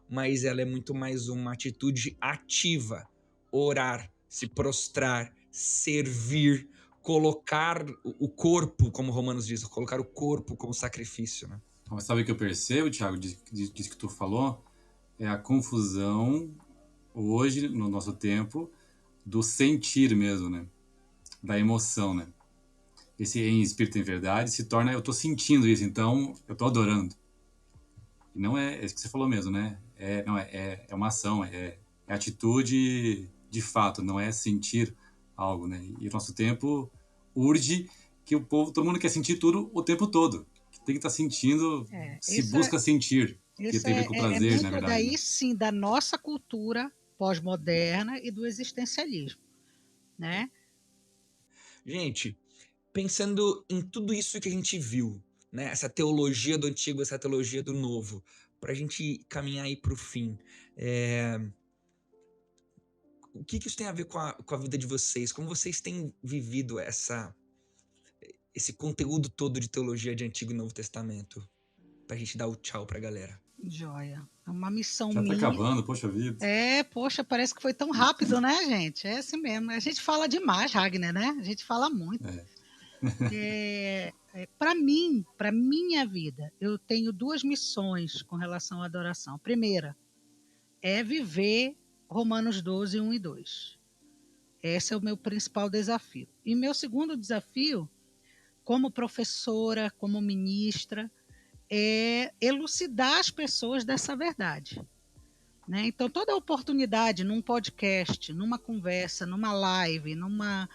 Mas ela é muito mais uma atitude ativa, orar, se prostrar, servir, colocar o corpo, como Romanos diz, colocar o corpo como sacrifício, né? Mas sabe o que eu percebo, Thiago, disso que tu falou? É a confusão, hoje, no nosso tempo, do sentir mesmo, né? Da emoção, né? Esse em espírito em verdade se torna, eu tô sentindo isso, então eu tô adorando. E não é isso que você falou mesmo, né? É uma ação, é atitude de fato, não é sentir algo, né? E o nosso tempo urge que o povo, todo mundo quer sentir tudo o tempo todo. Tem que estar sentindo, se busca sentir, que tem a ver com prazer, muito na verdade. Daí sim, da nossa cultura pós-moderna e do existencialismo, né? Gente, pensando em tudo isso que a gente viu, né? Essa teologia do antigo, essa teologia do novo, para a gente caminhar aí para o fim, o que isso tem a ver com a vida de vocês? Como vocês têm vivido esse conteúdo todo de teologia de Antigo e Novo Testamento? Pra gente dar o tchau pra galera. Joia. É uma missão Já minha. tá acabando, poxa vida. Poxa, parece que foi tão rápido, né, gente? É assim mesmo. A gente fala demais, Ragnar, né? A gente fala muito. Para mim, para minha vida, eu tenho 2 missões com relação à adoração. A primeira é viver Romanos 12, 1 e 2. Esse é o meu principal desafio. E meu segundo desafio, como professora, como ministra, é elucidar as pessoas dessa verdade. Né? Então, toda oportunidade num podcast, numa conversa, numa live, numa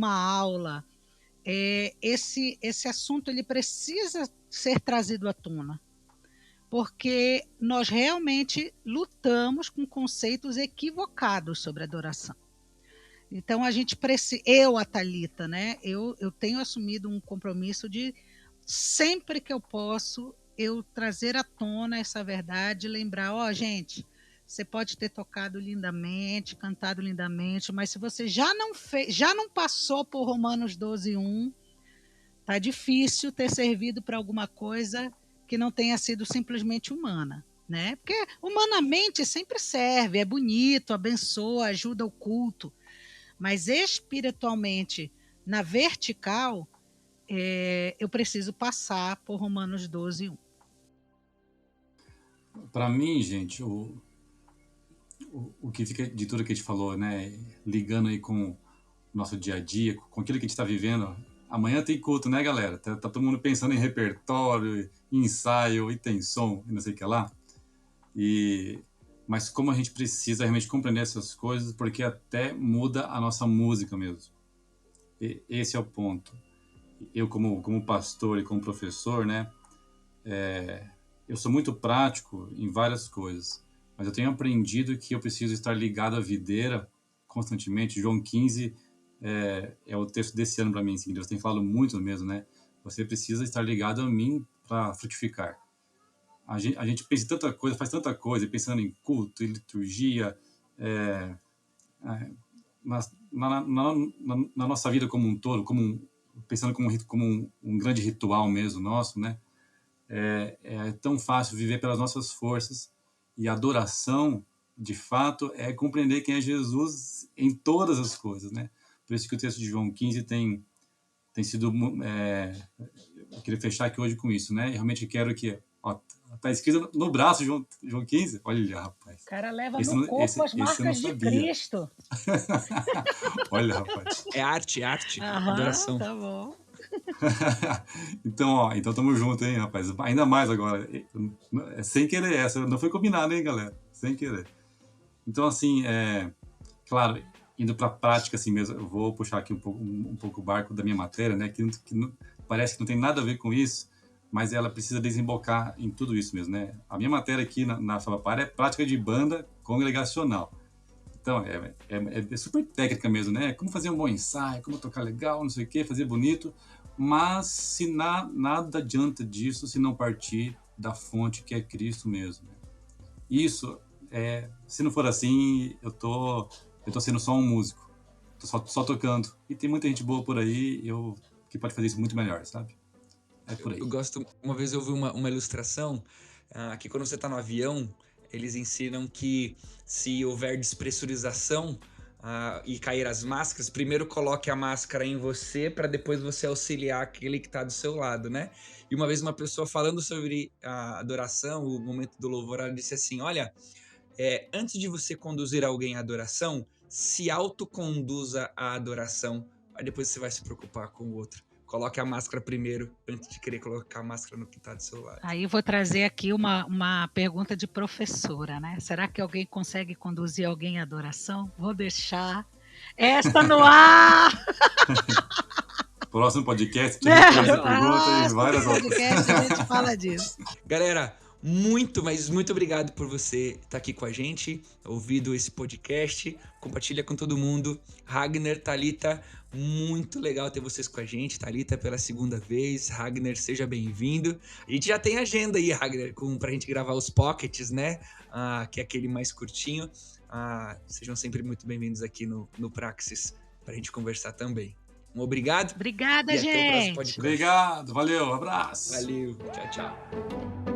aula, esse assunto ele precisa ser trazido à tona, porque nós realmente lutamos com conceitos equivocados sobre adoração. Então, a gente precisa, a Thalita, né? Eu tenho assumido um compromisso de, sempre que eu posso, eu trazer à tona essa verdade, lembrar, gente, você pode ter tocado lindamente, cantado lindamente, mas se você já não passou por Romanos 12, 1, tá difícil ter servido para alguma coisa que não tenha sido simplesmente humana, né? Porque humanamente sempre serve, é bonito, abençoa, ajuda o culto, mas espiritualmente, na vertical, eu preciso passar por Romanos 12, 1. Para mim, gente, o que fica de tudo que a gente falou, né? Ligando aí com o nosso dia a dia, com aquilo que a gente está vivendo. Amanhã tem culto, né, galera? Tá todo mundo pensando em repertório, em ensaio, e tem som, e não sei o que lá. Mas como a gente precisa realmente compreender essas coisas, porque até muda a nossa música mesmo. Esse é o ponto. Eu, como pastor e como professor, né? Eu sou muito prático em várias coisas, mas eu tenho aprendido que eu preciso estar ligado à videira constantemente. João 15 é o texto desse ano para mim, assim, Deus tem falado muito mesmo, né? Você precisa estar ligado a mim para frutificar. A gente pensa em tanta coisa, faz tanta coisa, pensando em culto, em liturgia, na nossa vida como um todo, pensando como um grande ritual mesmo nosso, né? É tão fácil viver pelas nossas forças, e a adoração, de fato, é compreender quem é Jesus em todas as coisas, né? Por isso que o texto de João 15 tem sido... eu queria fechar aqui hoje com isso, né? Eu realmente quero que... Tá escrito no braço, João 15. Olha, rapaz. O cara leva no corpo as marcas de Cristo. Olha, rapaz. É arte. Adoração. Tá bom. Então tamo junto, hein, rapaz. Ainda mais agora. Sem querer essa. Não foi combinado, hein, galera? Sem querer. Então, assim, claro, indo pra prática assim mesmo, eu vou puxar aqui um pouco o barco da minha matéria, né? Que parece que não tem nada a ver com isso, mas ela precisa desembocar em tudo isso mesmo, né? A minha matéria aqui na FABAPAR é prática de banda congregacional. Então, é super técnica mesmo, né? Como fazer um bom ensaio, como tocar legal, não sei o quê, fazer bonito. Mas se nada adianta disso se não partir da fonte que é Cristo mesmo. Né? Isso, se não for assim, eu tô sendo só um músico. Tô só tocando. E tem muita gente boa por aí que pode fazer isso muito melhor, sabe? Por aí. Eu gosto... Uma vez eu vi uma ilustração que quando você tá no avião, eles ensinam que se houver despressurização e cair as máscaras, primeiro coloque a máscara em você para depois você auxiliar aquele que está do seu lado, né? E uma vez uma pessoa falando sobre a adoração, o momento do louvor, ela disse assim, olha, antes de você conduzir alguém à adoração, se autoconduza à adoração, aí depois você vai se preocupar com o outro. Coloque a máscara primeiro, antes de querer colocar a máscara no que está do seu lado. Aí eu vou trazer aqui uma pergunta de professora, né? Será que alguém consegue conduzir alguém à adoração? Vou deixar esta no ar! Próximo podcast, essa pergunta e várias podcast, a outras. gente fala disso. Galera, muito, mas muito obrigado por você estar aqui com a gente, ouvido esse podcast. Compartilha com todo mundo. Ragnar, Thalita, muito legal ter vocês com a gente. Thalita, pela segunda vez. Ragnar, seja bem-vindo. A gente já tem agenda aí, Ragnar, pra gente gravar os pockets, né? Que é aquele mais curtinho. Sejam sempre muito bem-vindos aqui no Praxis, pra gente conversar também. Obrigado. Obrigada, e gente. Até o próximo podcast. Obrigado, valeu, abraço. Valeu, tchau, tchau.